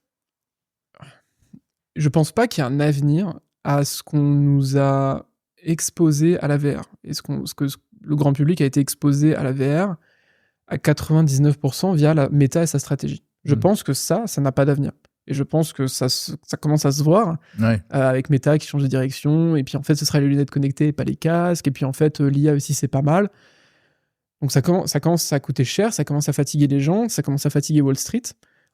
je pense pas qu'il y ait un avenir à ce qu'on nous a exposé à la VR. Et ce que le grand public a été exposé à la VR à 99% via la méta et sa stratégie. Je pense que ça n'a pas d'avenir. Et je pense que ça commence à se voir avec Meta qui change de direction. Et puis en fait, ce sera les lunettes connectées et pas les casques. Et puis en fait, l'IA aussi, c'est pas mal. Donc ça commence à coûter cher, ça commence à fatiguer les gens, ça commence à fatiguer Wall Street.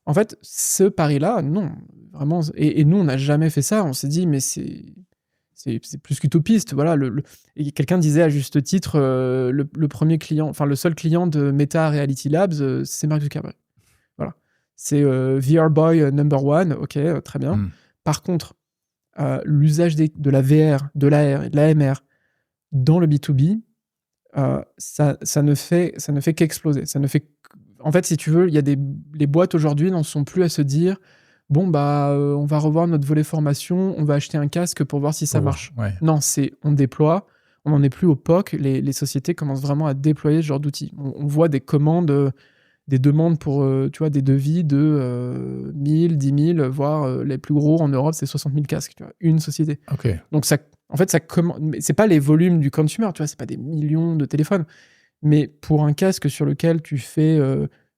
En fait, ce pari-là, non, vraiment. Et nous, on n'a jamais fait ça. On s'est dit, mais c'est plus qu'utopiste. Voilà, et quelqu'un disait à juste titre, le premier client, enfin le seul client de Meta Reality Labs, c'est Mark Zuckerberg. Voilà. C'est VR Boy number one, ok, très bien. Par contre, l'usage de la VR, de l'AR et de l'AMR dans le B2B, ça ne fait qu'exploser. En fait, si tu veux, les boîtes aujourd'hui n'en sont plus à se dire on va revoir notre volet formation, on va acheter un casque pour voir si ça marche. Non, on déploie, on n'en est plus au POC, les sociétés commencent vraiment à déployer ce genre d'outils. On voit des commandes des demandes pour tu vois, des devis de 1000, 10 000, voire les plus gros en Europe, c'est 60 000 casques, tu vois, une société. Ok. Donc, en fait, mais c'est pas les volumes du consumer, tu vois, c'est pas des millions de téléphones. Mais pour un casque sur lequel tu fais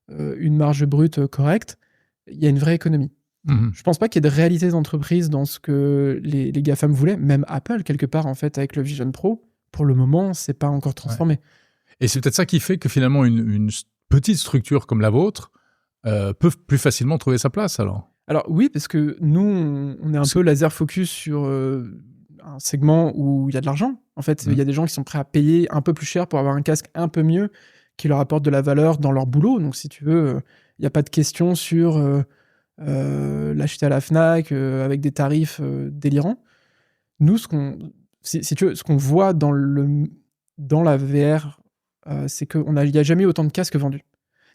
une marge brute correcte, il y a une vraie économie. Je pense pas qu'il y ait de réalité d'entreprise dans ce que les GAFAM voulaient. Même Apple, quelque part, en fait, avec le Vision Pro, pour le moment, c'est pas encore transformé. Ouais. Et c'est peut-être ça qui fait que finalement, une petite structure comme la vôtre peut plus facilement trouver sa place, alors. Alors oui, parce que nous, on est un peu laser focus sur un segment où il y a de l'argent. En fait, il y a des gens qui sont prêts à payer un peu plus cher pour avoir un casque un peu mieux, qui leur apporte de la valeur dans leur boulot. Donc si tu veux, il n'y a pas de question sur l'acheter à la FNAC avec des tarifs délirants. Nous, si tu veux, ce qu'on voit dans la VR, c'est qu'il n'y a jamais eu autant de casques vendus.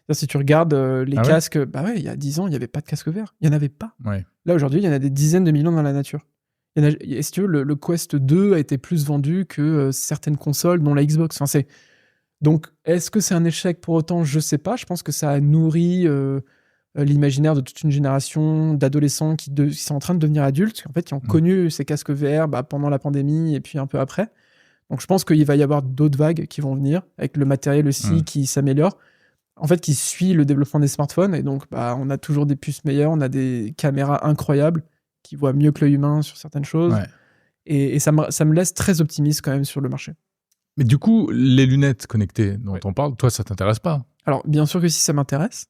C'est-à-dire, si tu regardes les casques, il y a 10 ans, il n'y avait pas de casque VR. Il n'y en avait pas. Ouais. Là, aujourd'hui, il y en a des dizaines de millions dans la nature. Si tu veux, le Quest 2 a été plus vendu que certaines consoles, dont la Xbox. Enfin, donc, est-ce que c'est un échec pour autant? Je ne sais pas. Je pense que ça a nourri l'imaginaire de toute une génération d'adolescents qui sont en train de devenir adultes, en fait, qui ont connu ces casques VR pendant la pandémie et puis un peu après. Donc, je pense qu'il va y avoir d'autres vagues qui vont venir, avec le matériel aussi qui s'améliore. En fait, qui suit le développement des smartphones. Et donc, on a toujours des puces meilleures, on a des caméras incroyables qui voient mieux que l'œil humain sur certaines choses. Ouais. Et ça me laisse très optimiste quand même sur le marché. Mais du coup, les lunettes connectées dont on parle, toi, ça t'intéresse pas? Alors, bien sûr que si, ça m'intéresse.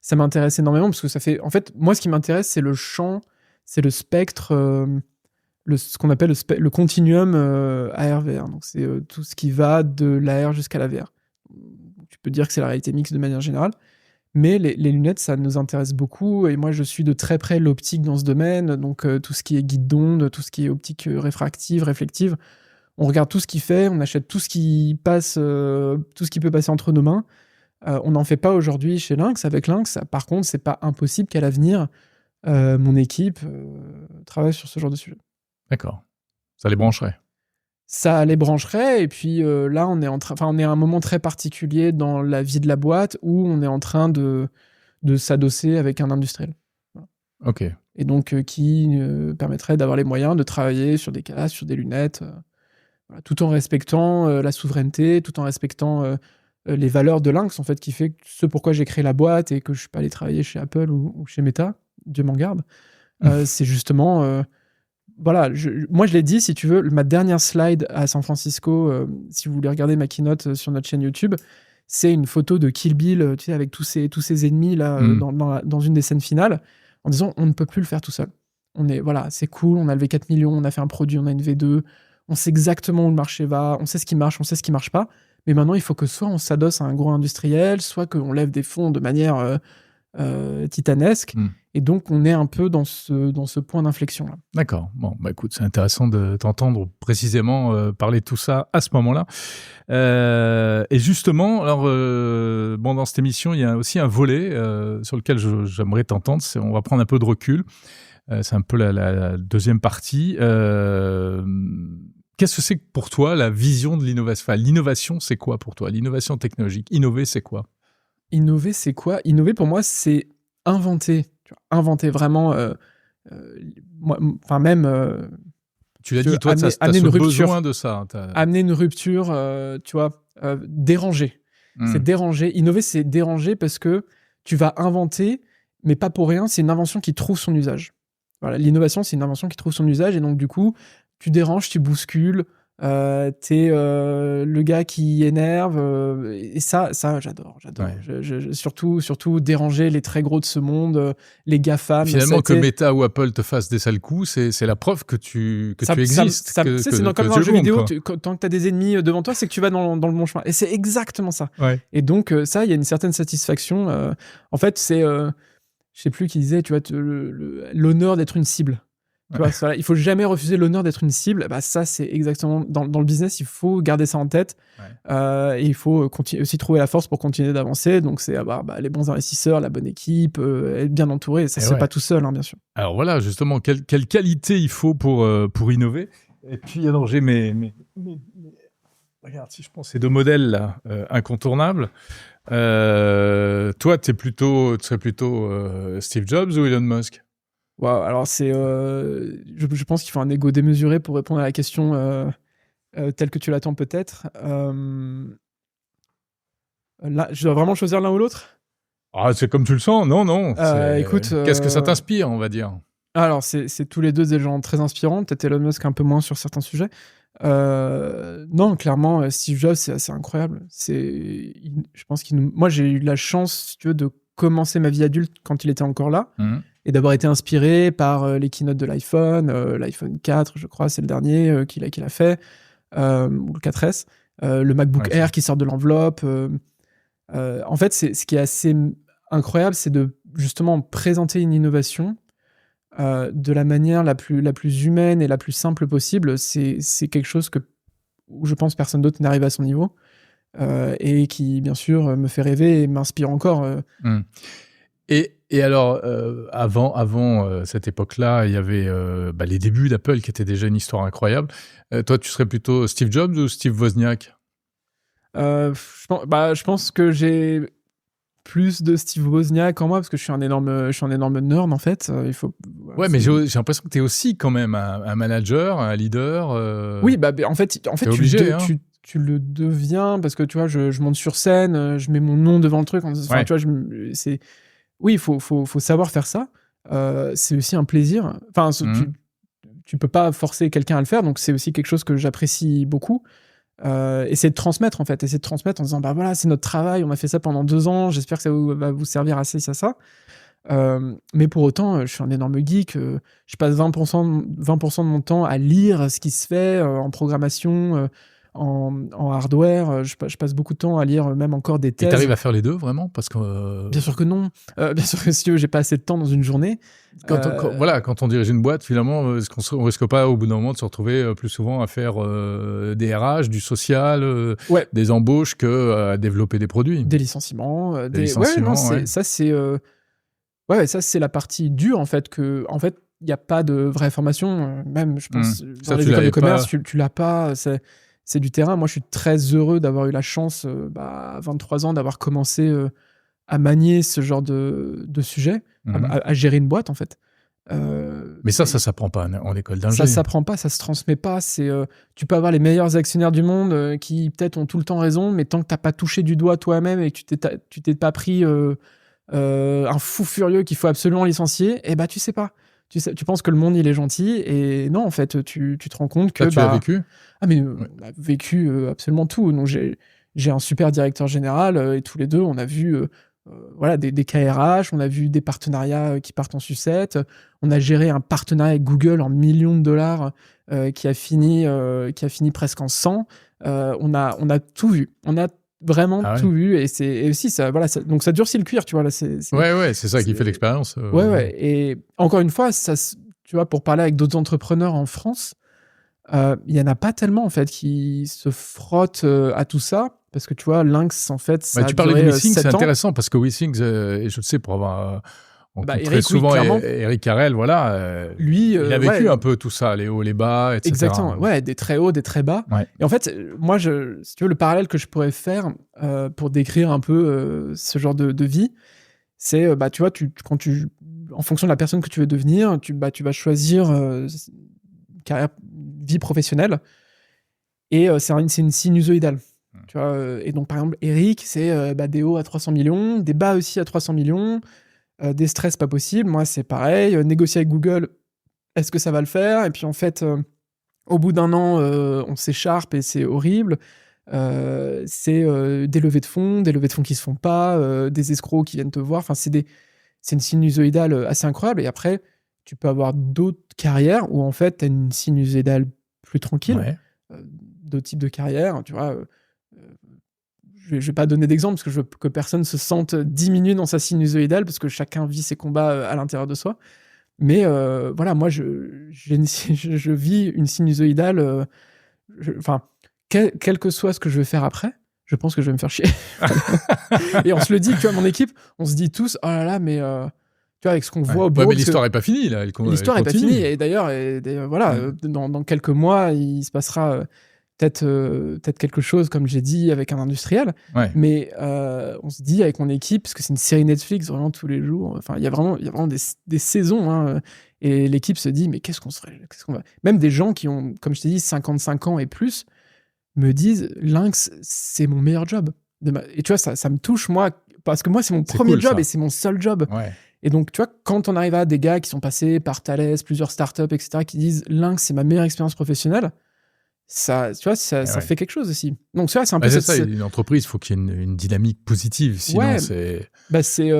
Ça m'intéresse énormément parce que ça fait... En fait, moi, ce qui m'intéresse, c'est le champ, c'est le spectre, ce qu'on appelle le continuum AR-VR. Donc, c'est tout ce qui va de l'AR jusqu'à la VR. Tu peux dire que c'est la réalité mixte de manière générale, mais les lunettes, ça nous intéresse beaucoup, et moi je suis de très près l'optique dans ce domaine, donc tout ce qui est guide d'onde, tout ce qui est optique réfractive, réflective, on regarde tout ce qu'il fait, on achète tout ce qui passe, tout ce qui peut passer entre nos mains. On n'en fait pas aujourd'hui chez Lynx. Avec Lynx, par contre, c'est pas impossible qu'à l'avenir, mon équipe travaille sur ce genre de sujet. D'accord, ça les brancherait. Ça les brancherait, et puis là, on est à un moment très particulier dans la vie de la boîte où on est en train de s'adosser avec un industriel. Voilà. Ok. Et donc, qui permettrait d'avoir les moyens de travailler sur des casques, sur des lunettes, voilà, tout en respectant la souveraineté, tout en respectant les valeurs de Lynx, en fait, qui fait ce pourquoi j'ai créé la boîte et que je suis pas allé travailler chez Apple ou chez Meta, Dieu m'en garde. C'est justement... Voilà, moi je l'ai dit, si tu veux, ma dernière slide à San Francisco, si vous voulez regarder ma keynote sur notre chaîne YouTube, c'est une photo de Kill Bill, tu sais, avec tous ses ennemis là, dans une des scènes finales, en disant on ne peut plus le faire tout seul. Voilà, c'est cool, on a levé 4 millions, on a fait un produit, on a une V2, on sait exactement où le marché va, on sait ce qui marche, on sait ce qui marche pas, mais maintenant il faut que soit on s'adosse à un gros industriel, soit qu'on lève des fonds de manière titanesque. Et donc, on est un peu dans ce point d'inflexion-là. D'accord. Bon, écoute, c'est intéressant de t'entendre précisément parler de tout ça à ce moment-là. Et justement, alors, dans cette émission, il y a aussi un volet sur lequel j'aimerais t'entendre. On va prendre un peu de recul. C'est un peu la deuxième partie. Qu'est-ce que c'est pour toi la vision de l'innovation? Enfin, l'innovation, c'est quoi pour toi? L'innovation technologique. Innover, c'est quoi? Innover, c'est quoi? Innover, pour moi, c'est inventer. Inventer vraiment, même... tu l'as dit, toi, tu as ce besoin de ça. Amener une rupture, tu vois, déranger. C'est déranger. Innover, c'est déranger parce que tu vas inventer, mais pas pour rien, c'est une invention qui trouve son usage. Voilà, l'innovation, c'est une invention qui trouve son usage, et donc du coup, tu déranges, tu bouscules, t'es le gars qui énerve, et ça j'adore. Ouais. Surtout déranger les très gros de ce monde, les GAFAM. Finalement, que Meta ou Apple te fassent des sales coups, c'est la preuve que tu existes. C'est comme dans un jeu vidéo, tant que t'as des ennemis devant toi, c'est que tu vas dans le bon chemin. Et c'est exactement ça. Ouais. Et donc ça, il y a une certaine satisfaction. En fait, c'est, je sais plus qui disait, tu vois, l'honneur d'être une cible. Tu vois, voilà, il faut jamais refuser l'honneur d'être une cible. Ça, c'est exactement dans le business. Il faut garder ça en tête. Ouais. Et il faut aussi trouver la force pour continuer d'avancer. Donc, c'est avoir les bons investisseurs, la bonne équipe, être bien entouré. Ça, c'est pas tout seul, bien sûr. Alors voilà, justement, quelle qualité il faut pour innover. Et puis, alors, j'ai mes Regarde, si je prends ces deux modèles-là, incontournables, toi, tu serais plutôt Steve Jobs ou Elon Musk? Wow, alors je pense qu'il faut un ego démesuré pour répondre à la question telle que tu l'attends peut-être. Là, je dois vraiment choisir l'un ou l'autre? Ah, c'est comme tu le sens. Non. Écoute, Qu'est-ce que ça t'inspire, on va dire? Alors, c'est tous les deux des gens très inspirants. Peut-être Elon Musk un peu moins sur certains sujets. Non, clairement, Steve Jobs, c'est assez incroyable. Je pense moi, j'ai eu la chance, si tu veux, de commencer ma vie adulte quand il était encore là, et d'avoir été inspiré par les keynotes de l'iPhone 4, je crois, c'est le dernier qu'il a fait, ou le 4S, le MacBook Air qui sort de l'enveloppe. En fait, ce qui est assez incroyable, c'est de justement présenter une innovation de la manière la plus humaine et la plus simple possible. C'est quelque chose où je pense personne d'autre n'arrive à son niveau, et qui, bien sûr, me fait rêver et m'inspire encore. Et alors, avant cette époque-là, il y avait les débuts d'Apple qui étaient déjà une histoire incroyable. Toi, tu serais plutôt Steve Jobs ou Steve Wozniak? Je pense que j'ai plus de Steve Wozniak en moi parce que je suis un énorme nerd en fait. Ouais, mais j'ai l'impression que tu es aussi quand même un manager, un leader. Oui, en fait obligé, tu le deviens parce que tu vois, je monte sur scène, je mets mon nom devant le truc. Enfin, tu vois, oui, il faut savoir faire ça. C'est aussi un plaisir. Enfin, tu peux pas forcer quelqu'un à le faire, donc c'est aussi quelque chose que j'apprécie beaucoup. Essayer de transmettre en disant bah voilà, c'est notre travail, on a fait ça pendant 2 ans, j'espère que ça va vous servir à ça. Mais pour autant, je suis un énorme geek. Je passe 20% de mon temps à lire ce qui se fait en programmation, en hardware. Je passe beaucoup de temps à lire même encore des thèses. Et t'arrives à faire les deux vraiment? Parce que bien sûr que non. Bien sûr que si tu veux, j'ai pas assez de temps dans une journée. Quand on dirige une boîte, finalement, est-ce qu'on risque pas au bout d'un moment de se retrouver plus souvent à faire des RH, du social, des embauches que à développer des produits? Des licenciements. Ça c'est la partie dure en fait. Il n'y a pas de vraie formation. Même, je pense, dans les écoles de commerce, tu l'as pas. C'est du terrain. Moi, je suis très heureux d'avoir eu la chance, à 23 ans, d'avoir commencé à manier ce genre de sujet, à gérer une boîte, en fait. Mais ça s'apprend pas en école d'ingé. Ça s'apprend pas, ça se transmet pas. Tu peux avoir les meilleurs actionnaires du monde qui, peut-être, ont tout le temps raison, mais tant que tu n'as pas touché du doigt toi-même et que tu t'es pas pris un fou furieux qu'il faut absolument licencier, tu sais pas. Tu penses que le monde, il est gentil, et non, en fait, tu te rends compte que... tu as vécu? Ah, mais on a vécu absolument tout. Donc, j'ai un super directeur général, et tous les deux, on a vu des KRH, on a vu des partenariats qui partent en sucette, on a géré un partenariat avec Google en millions de dollars qui a fini presque en 100. On a tout vu. On a vraiment tout vu, et aussi ça, voilà, donc ça durcit le cuir, tu vois là. C'est ça qui fait l'expérience. Et encore une fois, tu vois, pour parler avec d'autres entrepreneurs en France, il y en a pas tellement en fait qui se frottent à tout ça, parce que tu vois, Lynx en fait, ça tu parlais de WeThings, c'est ans. Intéressant parce que WeThings, et je le sais pour avoir Eric, souvent Eric Carrel, lui, il a vécu un peu tout ça, les hauts, les bas, etc. Exactement, des très hauts, des très bas. Et en fait, moi, si tu veux, le parallèle que je pourrais faire pour décrire un peu ce genre de vie, c'est, tu vois, en fonction de la personne que tu veux devenir, tu vas choisir vie professionnelle, et c'est une sinusoïdale. Tu vois, et donc, par exemple, Eric, c'est des hauts à 300 millions, des bas aussi à 300 millions, des stress pas possible. Moi, c'est pareil. Négocier avec Google, est-ce que ça va le faire? Et puis, en fait, au bout d'un an, on s'écharpe et c'est horrible. C'est des levées de fonds qui se font pas, des escrocs qui viennent te voir. Enfin, c'est une sinusoïdale assez incroyable. Et après, tu peux avoir d'autres carrières où, en fait, tu as une sinusoïdale plus tranquille. D'autres types de carrières, tu vois. Je vais pas donner d'exemple parce que je veux que personne se sente diminué dans sa sinusoïdale, parce que chacun vit ses combats à l'intérieur de soi. Mais voilà, moi, je vis une sinusoïdale. Quel que soit ce que je vais faire après, je pense que je vais me faire chier. Et on se le dit, tu vois, mon équipe, on se dit tous, oh là là, mais tu vois, avec ce qu'on voit au bureau. Mais l'histoire n'est pas finie, là. L'histoire n'est pas finie. Et d'ailleurs, voilà, dans quelques mois, il se passera peut-être quelque chose, comme j'ai dit, avec un industriel. Ouais. Mais on se dit avec mon équipe, parce que c'est une série Netflix vraiment tous les jours. Enfin, il y a vraiment des saisons. Hein, et l'équipe se dit, mais qu'est-ce qu'on va... Même des gens qui ont, comme je t'ai dit, 55 ans et plus, me disent, Lynx, c'est mon meilleur job. Et tu vois, ça me touche, moi, parce que moi, c'est mon premier job et c'est mon seul job. Ouais. Et donc, tu vois, quand on arrive à des gars qui sont passés par Thales, plusieurs startups, etc., qui disent, Lynx, c'est ma meilleure expérience professionnelle, ça, tu vois, ça fait quelque chose aussi. Donc, ça, c'est un peu ça. Une entreprise, il faut qu'il y ait une dynamique positive. Sinon, c'est... Bah, c'est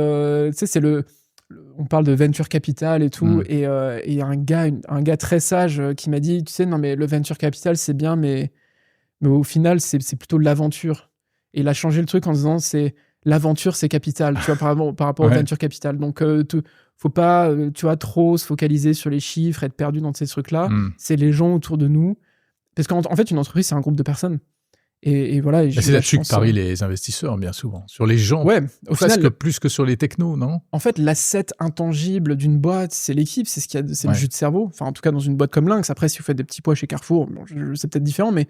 on parle de venture capital et tout. Et il y a un gars très sage qui m'a dit, tu sais, non, mais le venture capital, c'est bien, mais au final, c'est plutôt de l'aventure. Et il a changé le truc en disant, c'est l'aventure, c'est capital, tu vois, par rapport au venture capital. Donc, faut pas, tu vois, trop se focaliser sur les chiffres, être perdu dans ces trucs-là. C'est les gens autour de nous. Parce qu'en fait, une entreprise, c'est un groupe de personnes. Et voilà. Et c'est là-dessus que parient les investisseurs, bien souvent. Sur les gens. Ouais, au final, plus que sur les technos, non? En fait, l'asset intangible d'une boîte, c'est l'équipe, c'est le jus de cerveau. Enfin, en tout cas, dans une boîte comme Lynx. Après, si vous faites des petits pois chez Carrefour, c'est peut-être différent, mais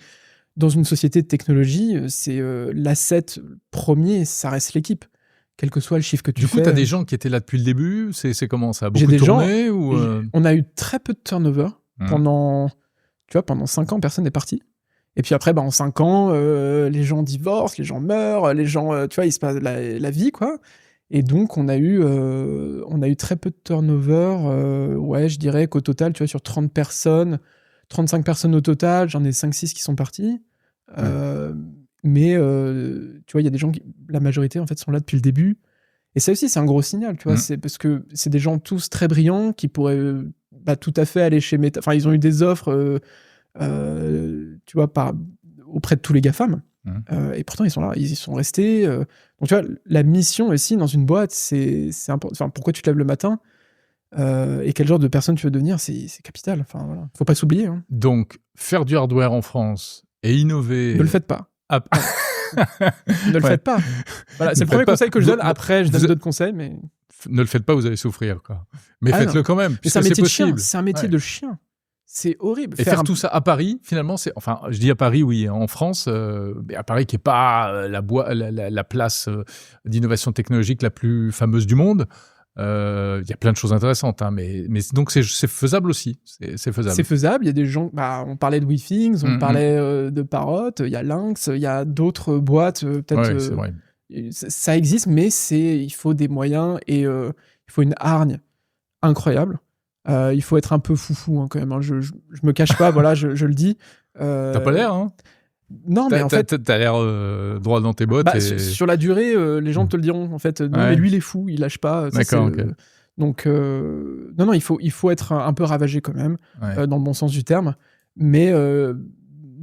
dans une société de technologie, c'est l'asset premier, ça reste l'équipe. Quel que soit le chiffre que tu fais. Du coup, tu as des gens qui étaient là depuis le début. C'est comment ça a beaucoup tourné ou On a eu très peu de turnover pendant 5 ans, personne n'est parti. Et puis après, en 5 ans, les gens divorcent, les gens meurent, les gens, tu vois, il se passe la vie, quoi. Et donc, on a eu très peu de turnover. Ouais, je dirais qu'au total, tu vois, sur 30 personnes, 35 personnes au total, j'en ai 5-6 qui sont partis. Mais, tu vois, il y a des gens la majorité, en fait, sont là depuis le début. Et ça aussi, c'est un gros signal, tu vois. C'est parce que c'est des gens tous très brillants qui pourraient tout à fait aller chez Meta. Enfin, ils ont eu des offres... tu vois, auprès de tous les GAFAM. Et pourtant, ils sont là, ils y sont restés. Donc, tu vois, la mission aussi dans une boîte, c'est important. Enfin, pourquoi tu te lèves le matin et quel genre de personne tu veux devenir, c'est capital. Enfin, voilà. Faut pas s'oublier. Hein. Donc, faire du hardware en France et innover... Ne le faites pas. Ne le faites pas. Voilà, c'est le premier conseil que je donne. Après, je donne d'autres conseils, mais... Ne le faites pas, vous allez souffrir, quoi. Mais faites-le quand même, puisque c'est possible. C'est un métier de chien. C'est horrible. Et faire tout ça à Paris, finalement, c'est... Enfin, je dis à Paris, oui, en France, mais à Paris qui n'est pas la place d'innovation technologique la plus fameuse du monde. Il y a plein de choses intéressantes, hein, mais donc c'est faisable aussi. C'est faisable. C'est faisable. Il y a des gens... on parlait de WeThings, on parlait de Parrot, il y a Lynx, il y a d'autres boîtes, peut-être... Ouais, c'est vrai. Ça existe, mais il faut des moyens et il faut une hargne incroyable. Il faut être un peu foufou hein, quand même. Hein. Je me cache pas, voilà, je le dis. T'as pas l'air, hein? Non, mais en fait, t'as l'air droit dans tes bottes. Sur la durée, les gens te le diront. En fait, non, mais lui, il est fou, il lâche pas. D'accord. Okay. Donc, non, il faut être un peu ravagé quand même, dans le bon sens du terme. Mais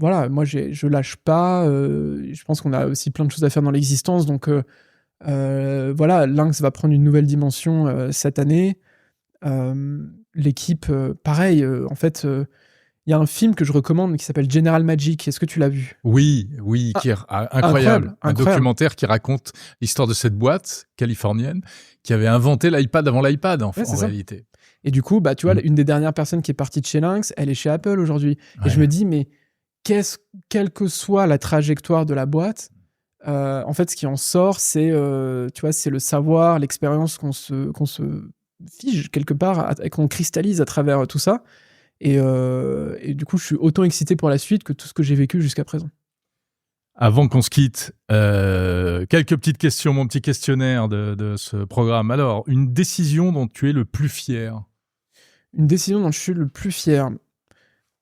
voilà, moi, je lâche pas. Je pense qu'on a aussi plein de choses à faire dans l'existence. Donc, voilà, Lynx va prendre une nouvelle dimension cette année. L'équipe, pareil, en fait, il y a un film que je recommande qui s'appelle General Magic. Est-ce que tu l'as vu? Oui, qui est incroyable. Un documentaire qui raconte l'histoire de cette boîte californienne qui avait inventé l'iPad avant l'iPad, en réalité. Et du coup, tu vois, une des dernières personnes qui est partie de chez Lynx, elle est chez Apple aujourd'hui. Et je me dis, mais quelle que soit la trajectoire de la boîte, en fait, ce qui en sort, c'est, tu vois, c'est le savoir, l'expérience qu'on se fige quelque part et qu'on cristallise à travers tout ça. Et du coup, je suis autant excité pour la suite que tout ce que j'ai vécu jusqu'à présent. Avant qu'on se quitte, quelques petites questions, mon petit questionnaire de ce programme. Alors, une décision dont tu es le plus fier? Une décision dont je suis le plus fier.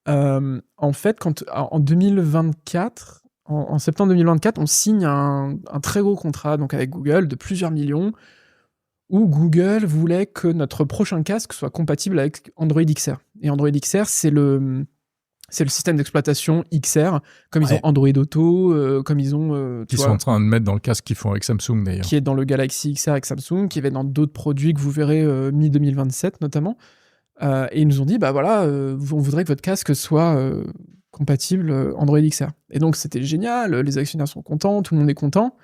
En fait, en 2024, en septembre 2024, on signe un très gros contrat donc avec Google de plusieurs millions, où Google voulait que notre prochain casque soit compatible avec Android XR. Et Android XR, c'est le système d'exploitation XR, comme ils ont Android Auto, comme ils ont... Ils sont en train de mettre dans le casque qu'ils font avec Samsung, d'ailleurs. Qui est dans le Galaxy XR avec Samsung, qui va dans d'autres produits que vous verrez mi-2027, notamment. Et ils nous ont dit, voilà, on voudrait que votre casque soit compatible Android XR. Et donc, c'était génial, les actionnaires sont contents, tout le monde est content.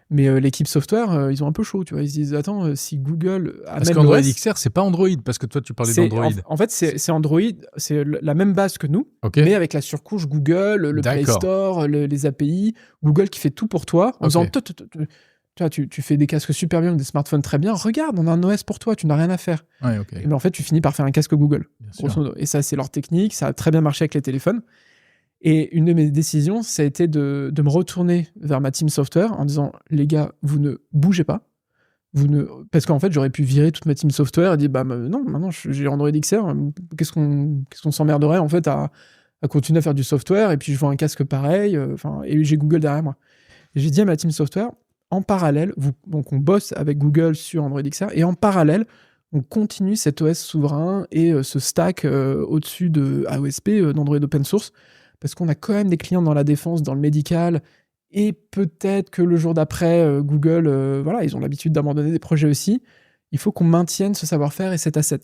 Mais l'équipe software, ils ont un peu chaud, tu vois. Ils se disent, attends, si Google amène Parce qu'Android l'OS, XR, c'est pas Android, parce que toi, tu parlais d'Android. En fait, c'est Android, c'est la même base que nous, Ok. mais avec la surcouche Google, le Play D'accord. Store, les API, Google qui fait tout pour toi, en Ok. disant, toi, tu fais des casques super bien, des smartphones très bien, regarde, on a un OS pour toi, tu n'as rien à faire. Ouais, ok. Mais en fait, tu finis par faire un casque Google, Bien sûr. grosso modo. Et ça, c'est leur technique, ça a très bien marché avec les téléphones. Et une de mes décisions, ça a été de me retourner vers ma team software en disant, les gars, vous ne bougez pas. Parce qu'en fait, j'aurais pu virer toute ma team software et dire, bah non, maintenant j'ai Android XR, qu'est-ce qu'on s'emmerderait en fait à continuer à faire du software, et puis je vends un casque pareil, et j'ai Google derrière moi. Et j'ai dit à ma team software, en parallèle, donc on bosse avec Google sur Android XR, et en parallèle, on continue cet OS souverain et ce stack au-dessus de AOSP, d'Android open source, parce qu'on a quand même des clients dans la défense, dans le médical, et peut-être que le jour d'après, Google, ils ont l'habitude d'abandonner des projets aussi. Il faut qu'on maintienne ce savoir-faire et cet asset.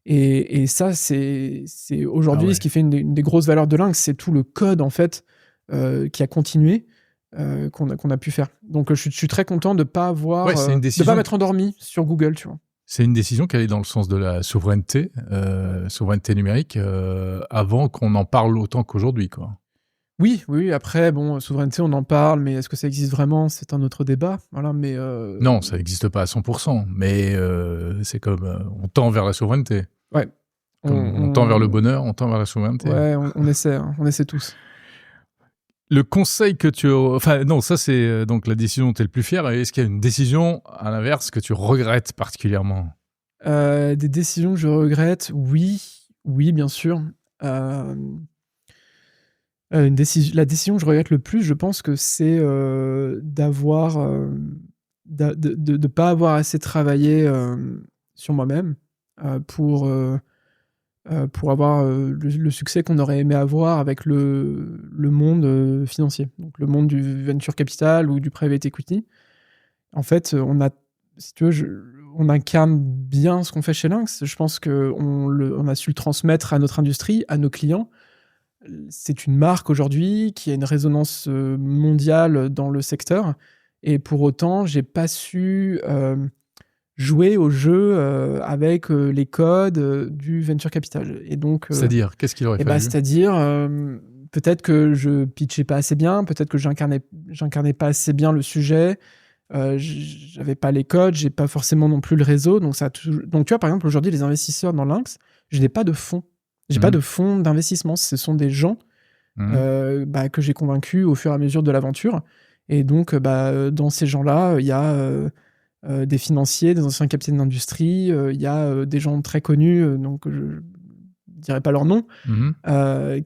Et ça, c'est aujourd'hui ce qui fait une des grosses valeurs de Lynx, c'est tout le code en fait qui a continué, qu'on a pu faire. Donc je suis très content de pas avoir, de pas m'être endormi sur Google, tu vois. C'est une décision qui allait dans le sens de la souveraineté numérique, avant qu'on en parle autant qu'aujourd'hui, quoi. Oui. Après, souveraineté, on en parle, mais est-ce que ça existe vraiment ? C'est un autre débat. Voilà, mais non, ça n'existe pas à 100%, mais c'est comme on tend vers la souveraineté. Ouais. On tend vers le bonheur, on tend vers la souveraineté. Ouais, on essaie tous. Le conseil que tu... Enfin, non, ça c'est donc la décision dont tu es le plus fier. Et est-ce qu'il y a une décision, à l'inverse, que tu regrettes particulièrement ? Des décisions que je regrette, oui, bien sûr. La décision que je regrette le plus, je pense que c'est d'avoir... de pas avoir assez travaillé sur moi-même pour avoir le succès qu'on aurait aimé avoir avec le monde financier, donc le monde du venture capital ou du private equity. En fait, si tu veux, on incarne bien ce qu'on fait chez Lynx. Je pense qu'on a su le transmettre à notre industrie, à nos clients. C'est une marque aujourd'hui qui a une résonance mondiale dans le secteur. Et pour autant, j'ai pas su jouer au jeu avec les codes du venture capital. Et donc, c'est-à-dire, qu'est-ce qu'il aurait fallu ? C'est-à-dire, peut-être que je pitchais pas assez bien, peut-être que j'incarnais pas assez bien le sujet, j'avais pas les codes, j'ai pas forcément non plus le réseau. Donc tu vois, par exemple, aujourd'hui, les investisseurs dans Lynx, je n'ai pas de fonds. J'ai pas de fonds d'investissement. Ce sont des gens que j'ai convaincus au fur et à mesure de l'aventure. Et donc, dans ces gens-là, il y a des financiers, des anciens capitaines d'industrie, il y a des gens très connus, donc je ne dirais pas leur nom,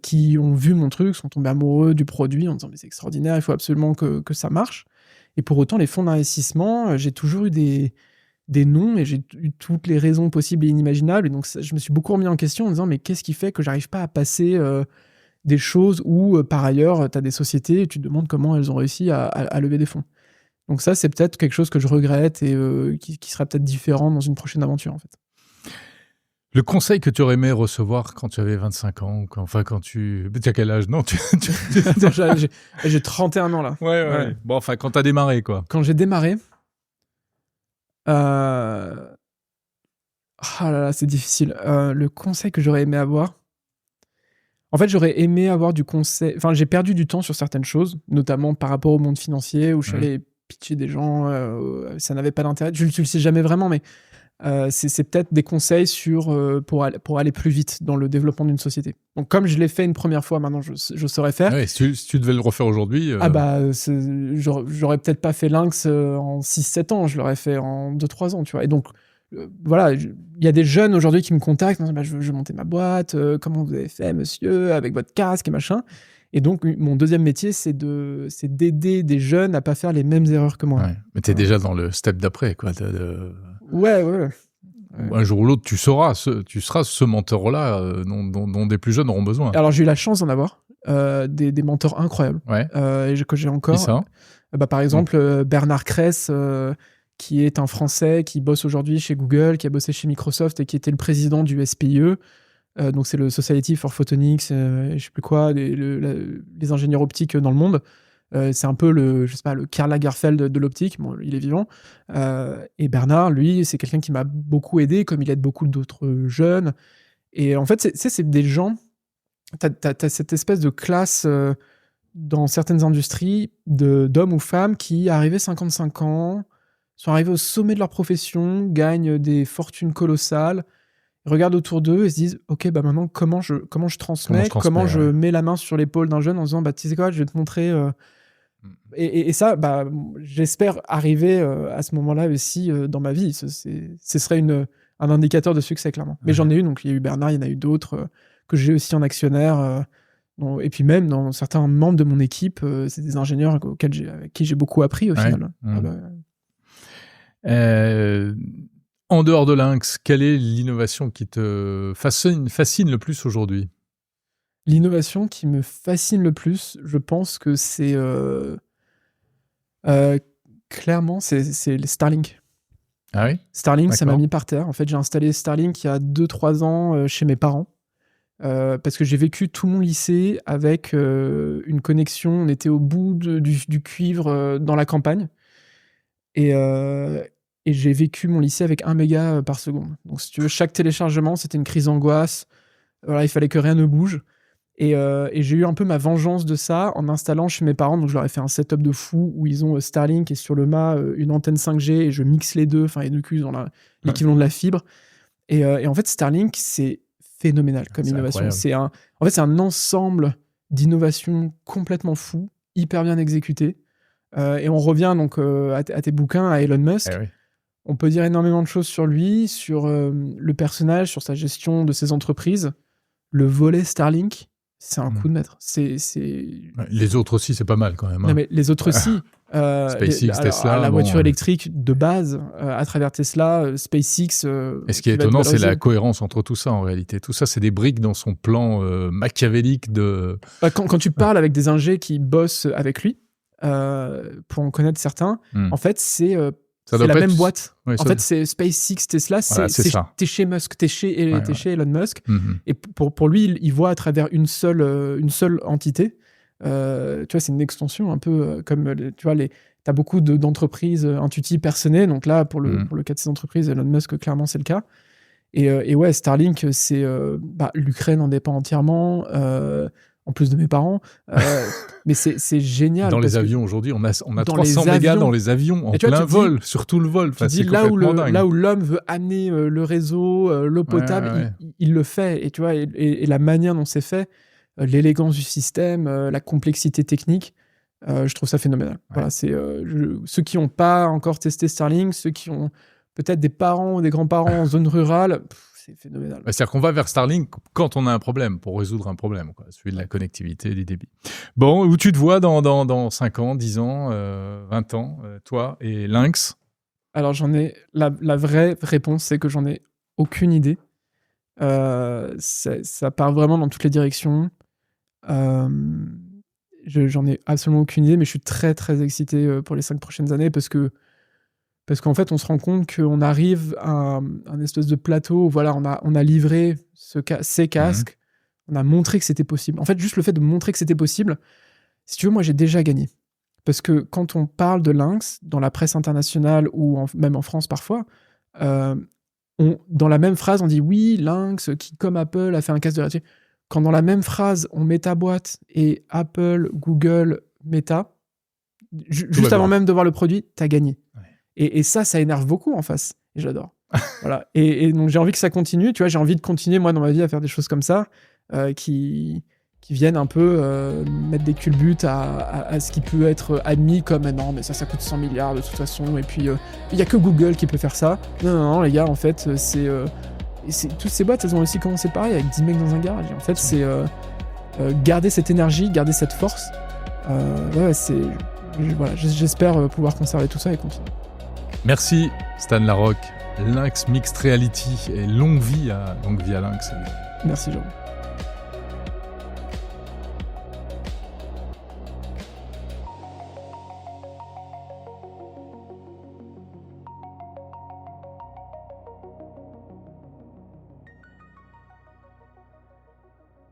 qui ont vu mon truc, sont tombés amoureux du produit en disant mais c'est extraordinaire, il faut absolument que ça marche. Et pour autant, les fonds d'investissement, j'ai toujours eu des noms et j'ai eu toutes les raisons possibles et inimaginables. Et donc, je me suis beaucoup remis en question en disant mais qu'est-ce qui fait que j'arrive pas à passer des choses où, par ailleurs, tu as des sociétés et tu te demandes comment elles ont réussi à lever des fonds. Donc ça, c'est peut-être quelque chose que je regrette et qui sera peut-être différent dans une prochaine aventure, en fait. Le conseil que tu aurais aimé recevoir quand tu avais 25 ans, quand tu... Tu as quel âge ? Non, j'ai 31 ans, là. Ouais. Bon, enfin, quand tu as démarré, quoi. Quand j'ai démarré... Ah là là, c'est difficile. Le conseil que j'aurais aimé avoir... En fait, j'aurais aimé avoir du conseil... Enfin, j'ai perdu du temps sur certaines choses, notamment par rapport au monde financier, où je suis allé pitcher des gens, ça n'avait pas d'intérêt. Je ne le sais jamais vraiment, mais c'est peut-être des conseils pour aller plus vite dans le développement d'une société. Donc, comme je l'ai fait une première fois, maintenant, je saurais faire. Ouais, si tu devais le refaire aujourd'hui... j'aurais peut-être pas fait Lynx en 6-7 ans, je l'aurais fait en 2-3 ans, tu vois. Et donc, voilà, il y a des jeunes aujourd'hui qui me contactent, je veux monter ma boîte, comment vous avez fait, monsieur, avec votre casque et machin. Et donc, mon deuxième métier, c'est d'aider des jeunes à pas faire les mêmes erreurs que moi. Ouais, mais t'es déjà dans le step d'après, quoi. Ouais. Un jour ou l'autre, tu seras ce mentor-là dont des plus jeunes auront besoin. Alors, j'ai eu la chance d'en avoir des mentors incroyables que j'ai encore. Qui ça ? Par exemple, Bernard Kress, qui est un Français qui bosse aujourd'hui chez Google, qui a bossé chez Microsoft et qui était le président du SPIE. Donc, c'est le Society for Photonics, je sais plus quoi, les ingénieurs optiques dans le monde. C'est un peu le Karl Lagerfeld de l'optique. Bon, il est vivant. Et Bernard, lui, c'est quelqu'un qui m'a beaucoup aidé, comme il aide beaucoup d'autres jeunes. Et en fait, c'est des gens... T'as cette espèce de classe dans certaines industries d'hommes ou femmes qui, arrivés 55 ans, sont arrivés au sommet de leur profession, gagnent des fortunes colossales, regardent autour d'eux et se disent « Ok, bah maintenant, comment je transmets, comment je mets la main sur l'épaule d'un jeune en disant « Tu sais quoi, je vais te montrer... Et ça, bah, j'espère arriver à ce moment-là aussi dans ma vie. Ce serait un indicateur de succès, clairement. Mais j'en ai eu, donc il y a eu Bernard, il y en a eu d'autres que j'ai aussi en actionnaire. Et puis même, dans certains membres de mon équipe, c'est des ingénieurs avec qui j'ai beaucoup appris au final. En dehors de Lynx, quelle est l'innovation qui te fascine le plus aujourd'hui ? L'innovation qui me fascine le plus, je pense que c'est... clairement, c'est les Starlink. Ah oui ? Starlink, ça m'a mis par terre. En fait, j'ai installé Starlink il y a 2-3 ans chez mes parents. Parce que j'ai vécu tout mon lycée avec une connexion. On était au bout du cuivre dans la campagne. Et j'ai vécu mon lycée avec 1 méga par seconde. Donc, si tu veux, chaque téléchargement, c'était une crise d'angoisse. Voilà, il fallait que rien ne bouge. Et j'ai eu un peu ma vengeance de ça en installant chez mes parents. Donc, je leur ai fait un setup de fou où ils ont Starlink et sur le mât une antenne 5G et je mixe les deux. Enfin, du coup, ils ont l'équivalent de la fibre. Et en fait, Starlink, c'est phénoménal comme innovation. C'est un ensemble d'innovations complètement fou, hyper bien exécuté. Et on revient donc à tes bouquins, à Elon Musk. Oui. On peut dire énormément de choses sur lui, sur le personnage, sur sa gestion de ses entreprises. Le volet Starlink, c'est un coup de maître. Les autres aussi, c'est pas mal quand même. Hein. Non, mais les autres aussi. SpaceX, Tesla. La voiture électrique de base, à travers Tesla, SpaceX. Et ce qui est étonnant, c'est la cohérence entre tout ça en réalité. Tout ça, c'est des briques dans son plan machiavélique de... Quand tu parles avec des ingés qui bossent avec lui, pour en connaître certains, en fait, c'est la même boîte. Oui, en fait, c'est SpaceX, Tesla, t'es chez Musk, t'es chez Elon Musk. Et pour lui, il voit à travers une seule entité. Tu vois, c'est une extension un peu comme, tu vois, t'as beaucoup d'entreprises intuitives personnées. Donc là, pour le cas de ces entreprises, Elon Musk, clairement, c'est le cas. Et ouais, Starlink, c'est l'Ukraine en dépend entièrement. En plus de mes parents, mais c'est génial. Dans les avions aujourd'hui, on a 300 mégas dans les avions en plein vol, sur tout le vol. Tu dis là où l'homme veut amener le réseau, l'eau potable, il le fait. Et tu vois, et la manière dont c'est fait, l'élégance du système, la complexité technique, je trouve ça phénoménal. Voilà, c'est ceux qui n'ont pas encore testé Starlink, ceux qui ont peut-être des parents ou des grands-parents en zone rurale. C'est phénoménal. C'est-à-dire qu'on va vers Starlink quand on a un problème, pour résoudre un problème, quoi, celui de la connectivité, du débit. Bon, où tu te vois dans 5 ans, 10 ans, 20 ans, toi et Lynx ? Alors, j'en ai... La vraie réponse, c'est que j'en ai aucune idée. Ça part vraiment dans toutes les directions. J'en ai absolument aucune idée, mais je suis très, très excité pour les 5 prochaines années parce qu'en fait, on se rend compte qu'on arrive à un espèce de plateau où voilà, on a livré ces casques, on a montré que c'était possible. En fait, juste le fait de montrer que c'était possible, si tu veux, moi, j'ai déjà gagné. Parce que quand on parle de Lynx, dans la presse internationale ou même en France parfois, dans la même phrase, on dit « Oui, Lynx, qui, comme Apple, a fait un casque de réalité. » Quand dans la même phrase, on met ta boîte et Apple, Google, Meta, juste avant même de voir le produit, t'as gagné. Ouais. Et ça énerve beaucoup en face. Et j'adore. Voilà. Et donc, j'ai envie que ça continue. Tu vois, j'ai envie de continuer, moi, dans ma vie, à faire des choses comme ça, qui viennent un peu mettre des culbutes à ce qui peut être admis comme « Non, mais ça coûte 100 milliards de toute façon. » Et puis, il n'y a que Google qui peut faire ça. Non, les gars, en fait, toutes ces boîtes, elles ont aussi commencé pareil, avec 10 mecs dans un garage. Et en fait, c'est garder cette énergie, garder cette force. J'espère pouvoir conserver tout ça et continuer. Merci Stan Larocque, Lynx Mixed Reality et longue vie à Lynx. Merci Jean.